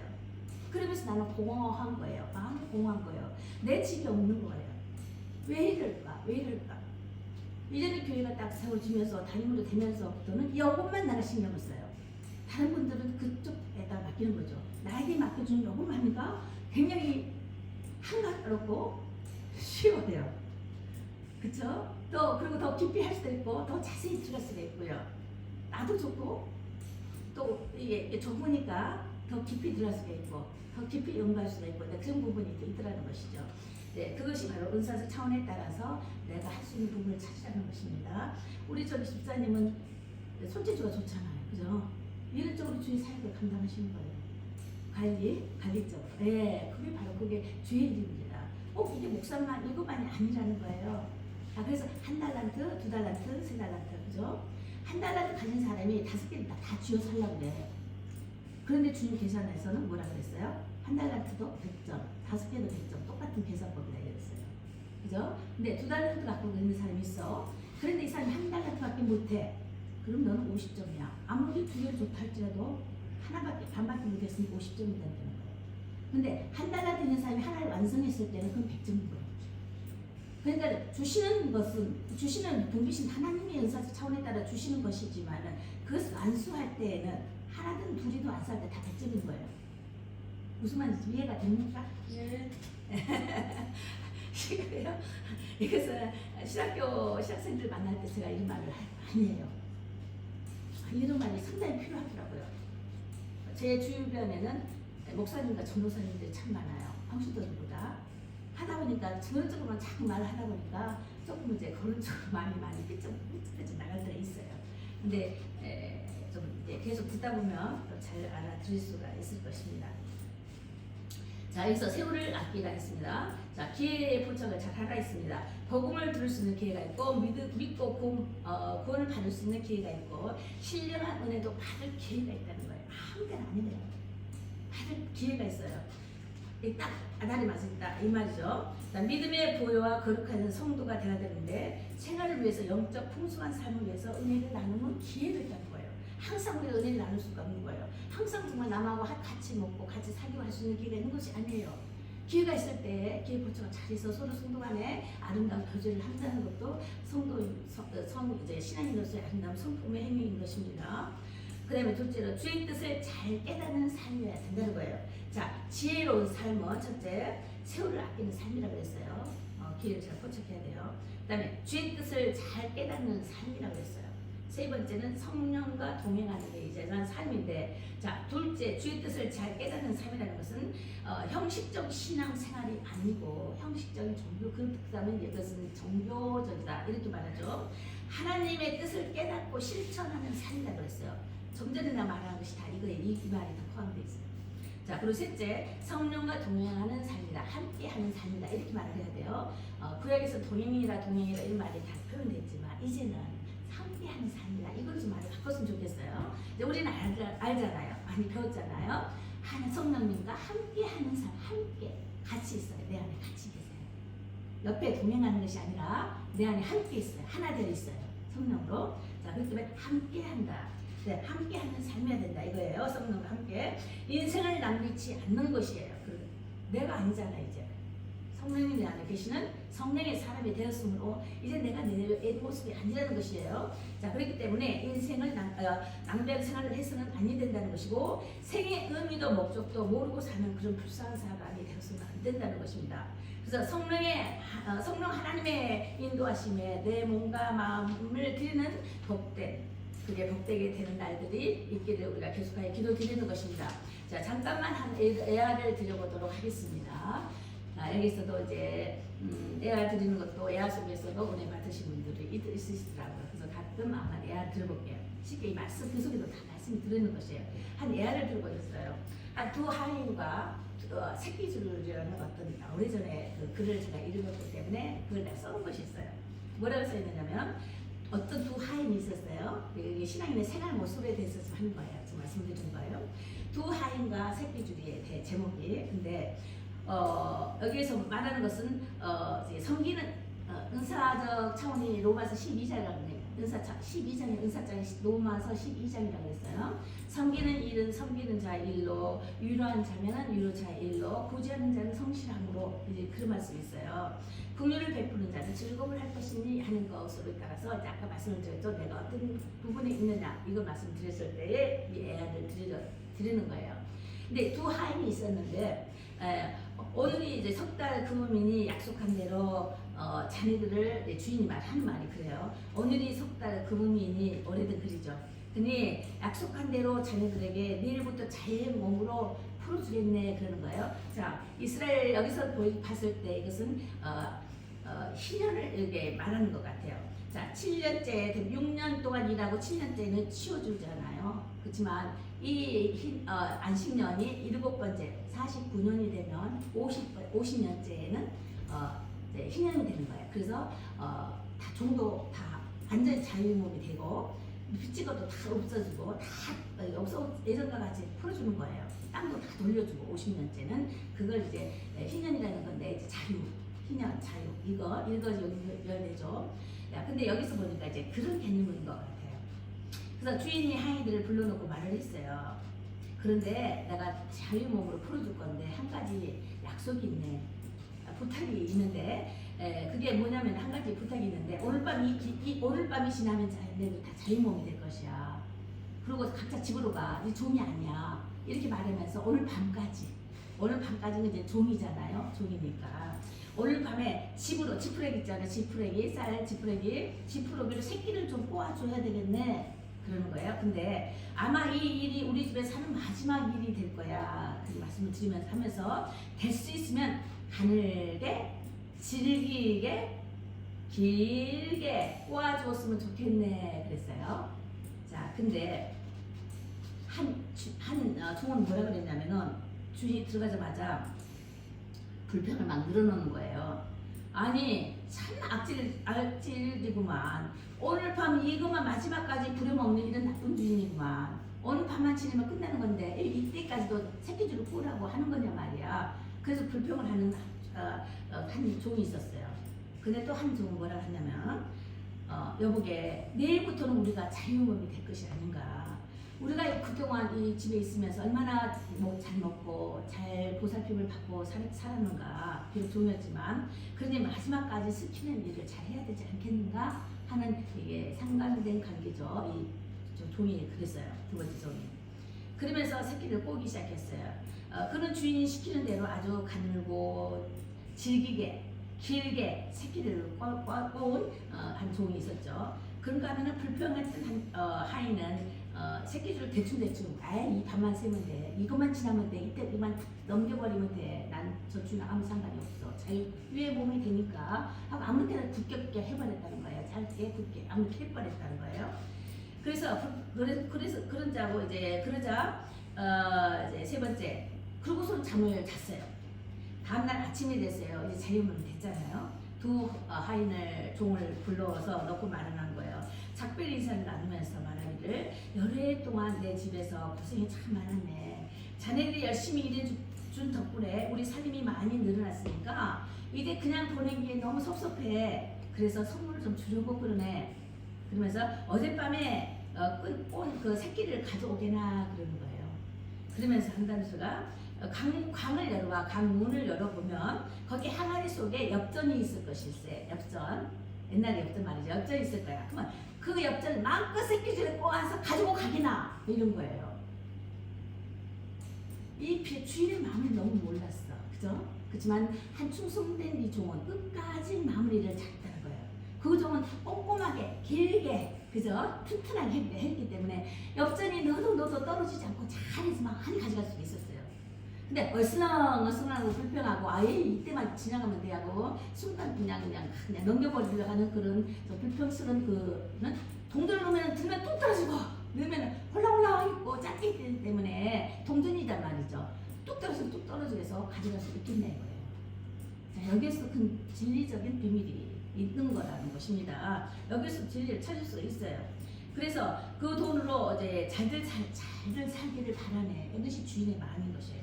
그러면서 나는 공허한 거예요. 마음이 공허한 거예요. 내 집이 없는 거예요. 왜 이럴까? 왜 이럴까? 이제는 교회가 딱 세워지면서 담임으로 되면서부터는 이것만 나가 신경을 써요. 다른 분들은 그쪽에다 맡기는 거죠. 나에게 맡겨주는 요것만이니까 굉장히 한가롭고 쉬워요. 그쵸? 또 그리고 더 깊이 할 수도 있고 더 자세히 들을 수도 있고요. 나도 좋고 또 이게 좁으니까 더 깊이 들을 수가 있고 더 깊이 연구할 수가 있고 그런 부분이 있더라는 것이죠. 네, 그것이 바로 은사적 차원에 따라서 내가 할 수 있는 부분을 찾으라는 것입니다. 우리 저기 집사님은 손재주가 좋잖아요. 그죠? 이런 쪽으로 주의 사역을 감당하시는 거예요. 관리적. 네, 그게 바로 그게 주의 일입니다. 이게 목사만 이것만이 아니라는 거예요. 그래서 한 달란트, 두 달란트, 세 달란트, 그죠? 한 달란트 가진 사람이 5개를 다 쥐어 살라고 그래요. 그런데 주님 계산에서는 뭐라 그랬어요? 한 달란트도 100점, 5개도 100점, 똑같은 계산법이라 그랬어요. 그죠? 근데 2달란트 갖고 있는 사람이 있어. 그런데 이 사람이 한 달란트밖에 못해. 그럼 너는 50점이야. 아무리 2개를 좋다 할지라도 반밖에 못했으면 50점이 된다는 거예요. 근데 한 달란트 있는 사람이 하나를 완성했을 때는 그건 100점인 거예요. 그러니까 주시는 것은 주시는 분비신 하나님의 은사 차원에 따라 주시는 것이지만은 그것을 안수할 때에는 하나든 둘이도 안수할 때 다 100점인 거예요. 무슨 말인지 이해가 됩니까?
네.
그래요? 이것은 신학생들 만날 때 제가 이런 말을 많이 해요. 이런 말이 상당히 필요하더라고요. 제 주변에는 목사님과 전도사님들이 참 많아요. 황수도들보다. 하다 보니까 그런쪽으로만 자꾸 말을 하다 보니까 조금 이제 그런 쪽으로 많이 삐쩍 나갈 때가 있어요. 근데 좀 이제 계속 듣다 보면 잘 알아들을 수가 있을 것입니다. 자, 여기서 세월을 아끼라 했습니다. 자, 기회의 포착을 잘 하라 했습니다. 복음을 들을 수 있는 기회가 있고 믿고 구원을 받을 수 있는 기회가 있고 신령한 은혜도 받을 기회가 있다는 거예요. 아무 데나 아니래요. 받을 기회가 있어요. 딱 아다리 맞았다 이 말이죠. 믿음의 보혈과 거룩한 성도가 되어야 되는데 생활을 위해서 영적 풍성한 삶을 위해서 은혜를 나누는 기회가 있다는 거예요. 항상 우리가 은혜를 나눌 수가 없는 거예요. 항상 정말 남하고 같이 먹고 같이 사귀고 할 수 있는 기회가 있는 것이 아니에요. 기회가 있을 때 기회 포착을 잘 해서 서로 성도 간에 아름다운 교제를 한다는 것도 이제 신앙인으로서의 아름다운 성품의 행위인 것입니다. 그 다음에 둘째로 주의 뜻을 잘 깨닫는 삶이어야 된다는 거예요. 자, 지혜로운 삶은 첫째, 세월을 아끼는 삶이라고 했어요. 기회를 잘 포착해야 돼요. 그 다음에 주의 뜻을 잘 깨닫는 삶이라고 했어요. 세 번째는 성령과 동행하는 게 이제 삶인데, 자, 둘째, 주의 뜻을 잘 깨닫는 삶이라는 것은 형식적 신앙 생활이 아니고 형식적인 종교, 그 다음에 이것은 종교적이다 이렇게 말하죠. 하나님의 뜻을 깨닫고 실천하는 삶이라고 그랬어요. 좀 전에 나 말한 것이 다 이거에 이 말이 다 포함되어 있어요. 자, 그리고 셋째, 성령과 동행하는 삶이다. 함께하는 삶이다. 이렇게 말을 해야 돼요. 구약에서 동행이라 이런 말이 다 표현됐지만 이제는 함께하는 삶이다. 이걸 좀 말을 바꿨으면 좋겠어요. 이제 우리는 알잖아요. 많이 배웠잖아요. 하나님 성령님과 함께하는 삶, 함께 같이 있어요. 내 안에 같이 계세요. 옆에 동행하는 것이 아니라 내 안에 함께 있어요. 하나 되어 있어요. 성령으로. 자, 그렇기 때문에 함께한다. 네, 함께하는 삶이어야 된다 이거예요. 성령과 함께 인생을 낭비치 않는 것이에요. 내가 아니잖아 이제. 성령님 내 안에 계시는 성령의 사람이 되었으므로 이제 내가 내 모습이 아니라는 것이에요. 자, 그렇기 때문에 인생을 낭비한 생활을 해서는 아니 된다는 것이고 생의 의미도 목적도 모르고 사는 그런 불쌍한 사람이 되어서는 안 된다는 것입니다. 그래서 성령 하나님의 인도하심에 내 몸과 마음을 드리는 그게 복되게 되는 날들이 있기를 우리가 계속하여 기도드리는 것입니다. 자, 잠깐만 한 애아를 드려보도록 하겠습니다. 여기서도 이제 애아 드리는 것도 애아 속에서도 은혜 받으신 분들이 있으시더라고요. 그래서 가끔 아마 애아를 들어볼게요. 쉽게 이 말씀 그 속에도 다 말씀을 드리는 것이에요. 한 애아를 들고 있어요. 한 두 하인과 새끼줄이라는 어떤 오래전에 그 글을 제가 읽었기 때문에 그걸 내가 써놓은 것이 있어요. 뭐라고 써있느냐면 어떤 두 하인이 있었어요. 여기 신앙인의 생활 모습에 대해서 좀 하는 거예요. 좀 말씀드리는 거예요. 두 하인과 새끼줄이의 제목이. 근데 여기에서 말하는 것은 섬기는 은사적 차원이 로마서 12장이라고 해요. 12장의 은사장이 로마서 12장이라고 했어요. 섬기는 일은 섬기는 자의 일로, 위로한 자면은 위로자의 일로, 구제하는 자는 성실함으로 이제 그런 말씀이 있어요. 긍휼을 베푸는 자는 즐거움을 할 것이니 하는 것으로 따라서 아까 말씀을 드렸죠. 내가 어떤 부분에 있느냐 이걸 말씀드렸을 때에 이 애아를 드리는 거예요. 근데 두 하인이 있었는데 오늘이 이제 석 달 금음이니 약속한 대로 자녀들을 주인이 하는 말이 그래요. 오늘이 석 달 금음이니 오래된 글이죠. 근데 약속한 대로 자녀들에게 내일부터 자의 몸으로 풀어주겠네 그러는 거예요. 자, 이스라엘 여기서 봤을 때 이것은 희년을 이렇게 말하는 것 같아요. 자, 7년째 6년 동안 일하고 7년째는 치워주잖아요. 그렇지만 이 안식년이 7번째 49년이 되면 50년째에는 희년이 되는 거예요. 그래서 다 종도 다 완전히 자유몸이 되고 빚지고도 다 없어지고 다 예전과 같이 풀어주는 거예요. 땅도 다 돌려주고 50년째는 그걸 이제 희년이라는 건데 이제 희년 자유 이거 열대죠. 근데 여기서 보니까 이제 그런 개념인 것 같아요. 그래서 주인이 하인들을 불러놓고 말을 했어요. 그런데 내가 자유 몸으로 풀어줄 건데 한 가지 약속이 있네. 부탁이 있는데 그게 뭐냐면 한 가지 부탁이 있는데 오늘 밤이 지나면 자네들 다 자유 몸이 될 것이야. 그리고 각자 집으로 가. 이 종이 아니야. 이렇게 말하면서 오늘 밤까지는 이제 종이잖아요. 종이니까 오늘 밤에 집으로 지푸레기 있잖아요. 쌀 지푸레기를 새끼를 좀 꼬아줘야 되겠네. 그러는 거예요. 근데 아마 이 일이 우리 집에 사는 마지막 일이 될 거야. 그 말씀을 드리면서 하면서 될 수 있으면 가늘게 질기게 길게 꼬아주었으면 좋겠네 그랬어요. 자, 근데 한 종은 뭐라 그랬냐면은 주인이 들어가자마자 불평을 막 늘어놓는 거예요. 아니 참 악질이구만. 오늘 밤 이것만 마지막까지 부려먹는 이런 나쁜 주인이구만. 오늘 밤만 지내면 끝나는 건데 이때까지도 새끼줄을 꾸라고 하는 거냐 말이야. 그래서 불평을 하는 한 종이 있었어요. 근데 또 한 종은 뭐라 하냐면 여보게 내일부터는 우리가 자유몸이 될 것이 아닌가. 우리가 그동안 이 집에 있으면서 얼마나 잘 먹고 잘 보살핌을 받고 살았는가. 비록 종이었지만 그런데 마지막까지 스키는 일을 잘 해야 되지 않겠는가 하는 이게 상관된 관계죠. 이 종이 그랬어요. 두 번째 종이. 그러면서 새끼를 꼬기 시작했어요. 그는 주인이 시키는 대로 아주 가늘고 질기게 길게 새끼를 꼬운 한 종이 있었죠. 그런가 하면은 불평했던 하인은 새끼줄 대충 아이 이 밤만 새면 돼. 이것만 지나면 돼. 이때만 넘겨버리면 돼. 난 저 주인 아무 상관이 없어. 자유의 몸이 되니까 하고 아무 때나 굳게 해버렸다는 거예요. 짧게 굳게 아무렇게 해버렸다는 거예요. 그래서 그러자고 이제 그러자 이제 세 번째 그러고서 잠을 잤어요. 다음날 아침이 됐어요. 이제 자유몸이 됐잖아요. 두 하인을 종을 불러서 넣고 말하는 거예요. 작별 인사를 나누면서 말하기를 여러 동안 내 집에서 고생이 참 많았네. 자네들이 열심히 일해준 덕분에 우리 살림이 많이 늘어났으니까 이제 그냥 보내기에 너무 섭섭해. 그래서 선물을 좀 주려고 그러네. 그러면서 어젯밤에 꼰 그 새끼를 가져오게나 그러는 거예요. 그러면서 한다는 수가 강을 열어봐. 강문을 열어보면 거기 항아리 속에 엽전이 있을 것일세. 엽전. 옛날에 엽전 말이죠. 엽전이 있을 거야. 그러면 그 엽전을 마음껏 새끼줄에 꼬아서 가지고 가기나 이런 거예요. 이 주인의 마음을 너무 몰랐어. 그죠? 그렇지만 한 충성된 이 종은 끝까지 마무리를 잘했다는 거예요. 그 종은 꼼꼼하게 길게 그죠? 튼튼하게 했기 때문에 엽전이 넣어도 떨어지지 않고 잘해서 많이 가져갈 수 있었어요. 근데 얼렁얼렁하고 불평하고 아예 이때만 지나가면 돼 하고 순간 그냥 넘겨버리려고 하는 그런 불평스러운 그는 동전을 넣으면 들면 뚝 떨어지고 넣으면 홀라홀라 있고 짧게 되기 때문에 동전이단 말이죠. 뚝 떨어지고 뚝 떨어지고 해서 가져갈 수 있겠네 이거예요. 자, 여기에서 큰 진리적인 비밀이 있는 거라는 것입니다. 여기서 진리를 찾을 수 있어요. 그래서 그 돈으로 이제 잘들 살기를 바라네. 이것이 주인의 마음인 것이에요.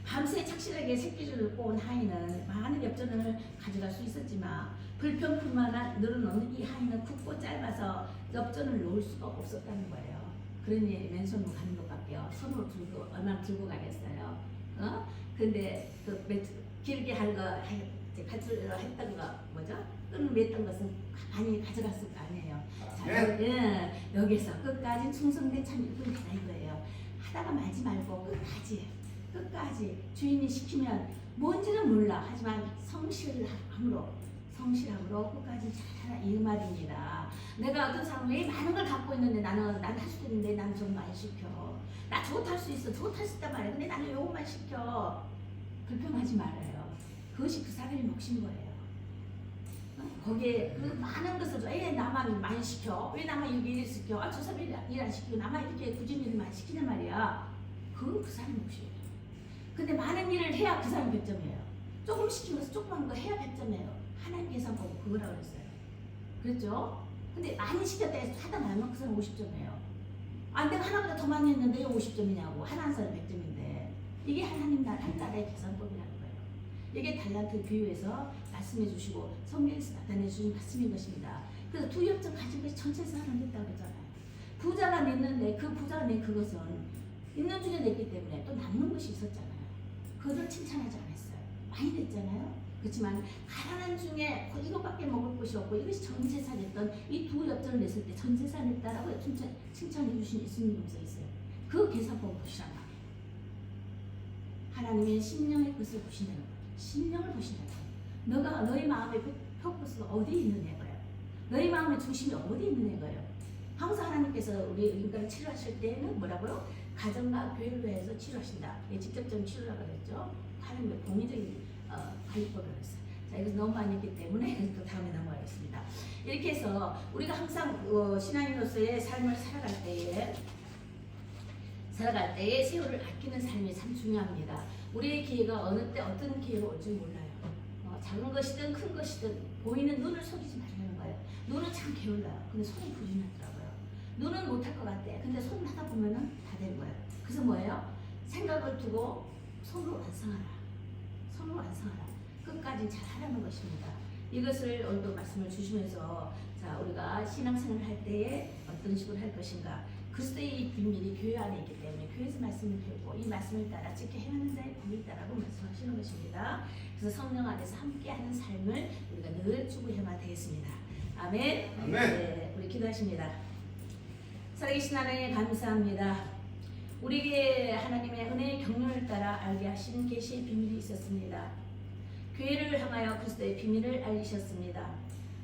밤새 착실하게 새끼줄을 꼬은 하인은 많은 엽전을 가져갈 수 있었지만 불평뿐만 늘어놓는 이 하인은 굵고 짧아서 엽전을 놓을 수가 없었다는 거예요. 그러니 맨손으로 가는 것밖에요. 손으로 들고 얼마나 들고 가겠어요. 근데 그 길게 할 거 가지러 했던 거 뭐죠? 끈을 맸던 것은 많이 가져갔을 거 아니에요. 자, 여기서 끝까지 충성된 참 일꾼이 되라 이거예요. 하다가 말지 말고 끝까지 주인이 시키면 뭔지는 몰라. 하지만 성실함으로 끝까지 잘하라 이 말입니다. 내가 어떤 사람은 왜 많은 걸 갖고 있는데 나는 할 수도 있는데 나는 좀 많이 시켜. 나 저거 탈 수 있어. 저거 탈 수 있단 말이야. 근데 나는 요것만 시켜. 불평하지 말아요. 그것이 그 사람의 몫인 거예요. 거기에 그 많은 것을 왜 나만 많이 시켜? 왜 나만 이렇게 일 시켜? 저 사람이 일 안 시키고 나만 이렇게 굳은 일을 많이 시키는 말이야. 그건 그 사람의 몫이에요. 근데 많은 일을 해야 그 사람이 100점이에요. 조금 시키면서 조그만 거 해야 100점이에요. 하나님 계산 보고 그거라고 그랬어요. 그랬죠? 근데 많이 시켰다 해서 하다 말면 그 사람 50점이에요. 내가 하나보다 더 많이 했는데 왜 50점이냐고. 하나 한 사람 100점인데. 이게 하나님 한 나라의 계산법이라는 거예요. 이게 달란트 비유에서 말씀해 주시고 성경에서 나타내 주신 말씀인 것입니다. 그래서 두 엽전 가진 것이 전체 사람을 냈다고 그러잖아요. 부자가 냈는데 그 부자가 낸 그것은 있는 중에 냈기 때문에 또 남는 것이 있었잖아요. 그것을 칭찬하지 않았어요. 많이 냈잖아요. 그렇지만 가난한 중에 이것밖에 먹을 것이 없고 이것이 전 재산이었던 이 두 엽전을 냈을 때 전 재산했다라고 칭찬해 주신 예수님 용서 있어요. 그 계산법 보시란 말이에요. 하나님의 심령의 것을 보신다는 거예요. 심령을 보신다는 거예요. 너희 마음의 포커스가 어디에 있느냐 거예요. 너희 마음의 중심이 어디에 있느냐 거예요. 항상 하나님께서 우리 인간을 치료하실 때는 뭐라고요? 가정과 교회를 위해서 치료하신다. 직접적인 치료라고 그랬죠. 하나님의 공의적인 관리법을 했어요. 자, 이거 너무 많이 했기 때문에 또 다음에 넘어가겠습니다. 이렇게 해서 우리가 항상 신앙인으로서의 삶을 살아갈 때에 세월을 아끼는 삶이 참 중요합니다. 우리의 기회가 어느 때 어떤 기회로 올지 몰라요. 작은 것이든 큰 것이든 보이는 눈을 속이지 말라는 거예요. 눈은 참 게을러요. 근데 손이 부진하더라고요. 눈은 못할 것 같아. 근데 손을 하다 보면은 다 된 거예요. 그래서 뭐예요? 생각을 두고 손으로 완성하라. 손으로 완성하라. 끝까지 잘 하라는 것입니다. 이것을 오늘도 말씀을 주시면서 자, 우리가 신앙생활을 할 때에 어떤 식으로 할 것인가. 그리스도의 비밀이 교회 안에 있기 때문에 교회에서 말씀을 배우고 이 말씀을 따라 지켜 행하는 자의 복이 있다라고 말씀하시는 것입니다. 그래서 성령 안에서 함께하는 삶을 우리가 늘 추구해야 되겠습니다. 아멘.
아멘.
네, 우리 기도하십니다. 살아계신 하나님 감사합니다. 우리에게 하나님의 은혜의 경륜을 따라 알게 하신 계시의 비밀이 있었습니다. 교회를 향하여 그리스도의 비밀을 알리셨습니다.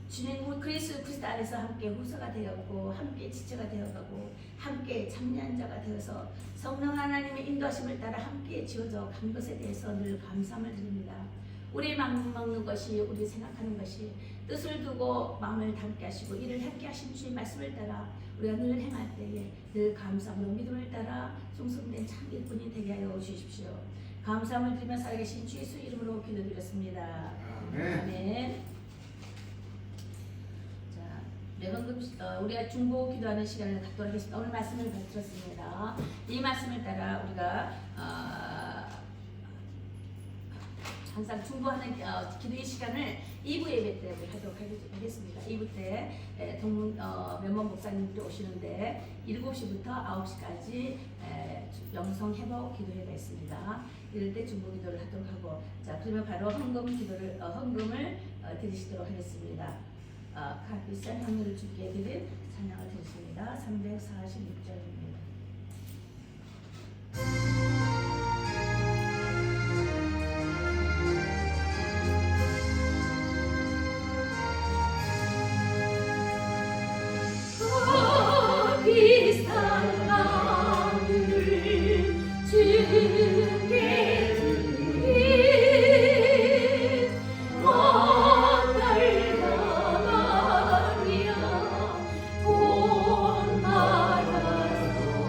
주님 그리스도 안에서 함께 후사가 되었고 함께 지체가 되어가고 함께 참여한 자가 되어서 성령 하나님의 인도하심을 따라 함께 지어져 간 것에 대해서 늘 감사함을 드립니다. 우리 마음 먹는 것이 우리 생각하는 것이 뜻을 두고 마음을 담게 하시고 이를 함께 하신 주의 말씀을 따라 우리가 늘 행할 때에 늘 감사함으로 믿음을 따라 충성된 참 일꾼이 되게 하여 주십시오. 감사함을 드리며 살아계신 주 예수 이름으로 기도드렸습니다. 아멘. 자, 매번금 우리가 중보 기도하는 시간을 갖도록 하겠습니다. 오늘 말씀을 들었습니다. 이 말씀을 따라 우리가 항상 중보하는 기도의 시간을 2부 예배 때 하도록 하겠습니다. 2부 때 면목 목사님도 오시는데 7시부터 9시까지 영성 회복 기도회가 있습니다. 이럴 때 중보 기도를 하도록 하고 자 그러면 바로 헌금을 드리시도록 하겠습니다. 값비싼 헌금을 주께 드린 찬양을 드리십니다. 346절입니다.
비싼 마음을 주께 드린 원달가 마리아 본 받아서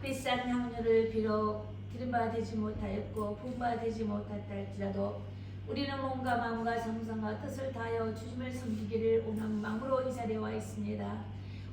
비싼 향료를 비록 기름바 되지 못하였고 분바 되지 못했다 할지라도 우리는 몸과 마음과 정성과 뜻을 다하여 주님을 섬기기를 원하는 마음으로 이 자리에 와 있습니다.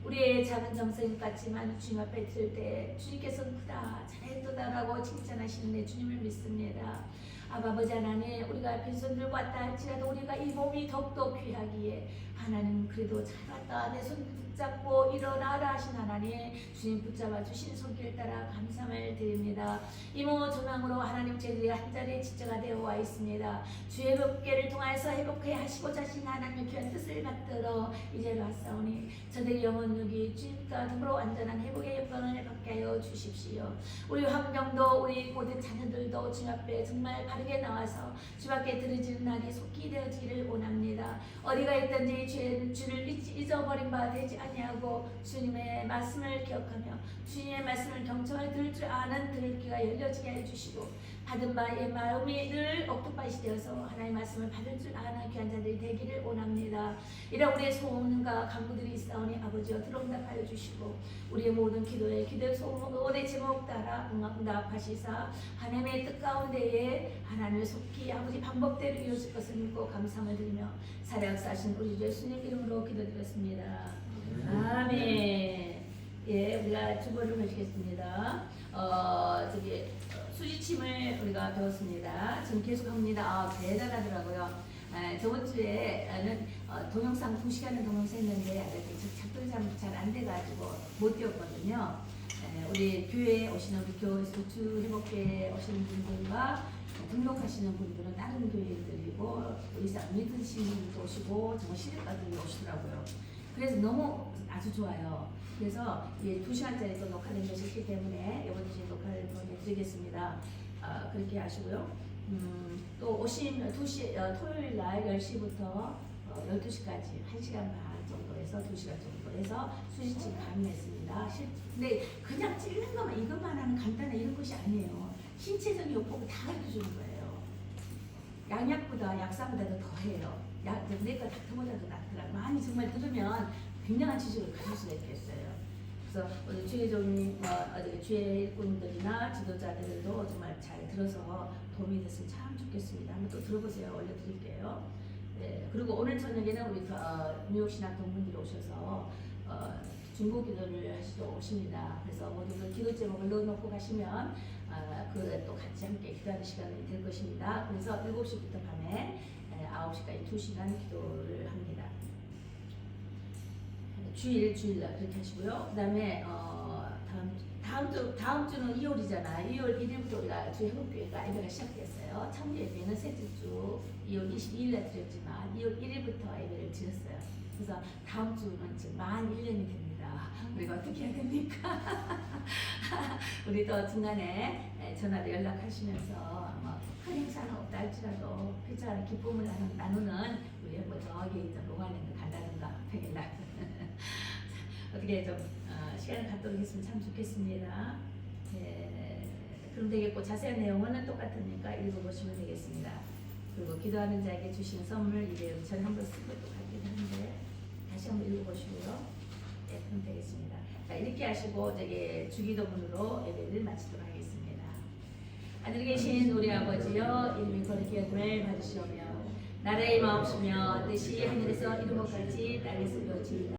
우리의 작은 정성이 같지만 주님 앞에 들 때 주님께서 크다 잘했도다라고 칭찬하시는데 주님을 믿습니다. 아버지 하나님, 우리가 빈손 들고 왔다 할지라도 우리가 이 몸이 더욱더 귀하기에 하나님 그래도 잘 왔다 내 손 붙잡고 일어나라 하신 하나님, 주님 붙잡아 주신 손길 따라 감사를 드립니다. 이모 조망으로 하나님 저희들이 한자리에 지체가 되어 와 있습니다. 주의 회복계를 통하여서 회복해 하시고자 하신 하나님의 귀한 뜻을 받들어 이제 왔사오니 저들의 영혼 육이 주님과 더불어 완전한 회복의 영광을 받게 하여 주십시오. 우리 환경도 우리 모든 자녀들도 주님 앞에 정말 바르게 나와서 주 앞에 들어지는 날이 속히 되어지기를 원합니다. 어디가 있든지 주를 잊어버린 바 되지 아니하고 주님의 말씀을 기억하며 주님의 말씀을 경청하여 들을 줄 아는 들을 귀가 열려지게 해주시고 받은 바의 마음이 늘 옥토밭이 되어서 하나님의 말씀을 받을 줄 아는 귀한 자들이 되기를 원합니다. 이런 우리의 소원과 간구들이 있사오니 아버지여 들어응답하여 주시고 우리의 모든 기도의 소원의 제목 따라 응답하시사 하나님의 뜻 가운데에 하나님을 속히 아버지 방법대로 이루어질 것을 믿고 감사함을 드리며 살아 역사하신 우리 주 예수님 이름으로 기도드렸습니다. 아멘. 예, 우리가 주보를 해주겠습니다. 수지침을 우리가 배웠습니다. 지금 계속 합니다. 대단하더라고요. 저번 주에는 동영상 2시간을 동영상 했는데 작동이 잘 안 돼가지고 못 뛰었거든요. 우리 교회에 오시는 우리 교회에서 주 회복교회에 오시는 분들과 등록하시는 분들은 다른 교회들이고 우리 믿으시는 분도 오시고 정말 시댁가들이 오시더라고요. 그래서 너무 아주 좋아요. 그래서 2시간짜리 또 녹화된 것이 있기 때문에 이번 주에 녹화를 보내드리겠습니다. 그렇게 하시고요. 또 오시면 토요일 날 10시부터 12시까지 1시간 반 정도에서 2시간 정도 해서 수지침 강의했습니다. 근데 그냥 찔는 것만 이것만 하는 간단한 이런 것이 아니에요. 신체적인 요법을 다 가르쳐주는 거예요. 양약보다 약사보다도 더해요. 내가 닥터보다도 낫더라고요. 많이 정말 들으면 굉장한 지식을 가질 수가 있겠어요. 그래서 오늘 주의 일꾼들이나 지도자들도 정말 잘 들어서 도움이 됐으면 참 좋겠습니다. 한번 또 들어보세요. 올려드릴게요. 네, 그리고 오늘 저녁에는 우리 뉴욕 신학 동문들이 오셔서 중보 기도를 하시러 오십니다. 그래서 모두들 기도 제목을 넣어놓고 가시면 그걸 또 같이 함께 기도하는 시간이 될 것입니다. 그래서 7시부터 밤에 9시까지 2시간 기도를 합니다. 주일날 그렇게 하시고요. 그 다음에 다음 주는 2월이잖아요. 2월 1일부터 우리가 주의 회복교회가 예배가 시작됐어요. 창조 예배는 셋째 주 2월 22일에 드렸지만 2월 1일부터 예배를 드렸어요. 그래서 다음 주는 지금 만 1년이 됩니다. 우리가 어떻게 해야 됩니까? 우리도 중간에 전화로 연락하시면서 큰 행사는 없다 할지라도 피자는 기쁨을 나누는 우리 뭐 저기 로마랜드 간다든가 백일날 어떻게 좀 시간을 갖도록 했으면 참 좋겠습니다. 네, 그럼 되겠고 자세한 내용은 똑같으니까 읽어보시면 되겠습니다. 그리고 기도하는 자에게 주시는 선물 이제 저는 한번 쓰고 또 가기도 하는데 다시 한번 읽어보시고요. 네, 그럼 되겠습니다. 자, 이렇게 하시고 주기도문으로 예배를 마치도록 하겠습니다. 하늘에 계신 우리 아버지여 이름이 거룩히 여김을 받으시오며 나라의 마옵시며 뜻이 하늘에서 이루어지듯이 땅에서 이루어지이다.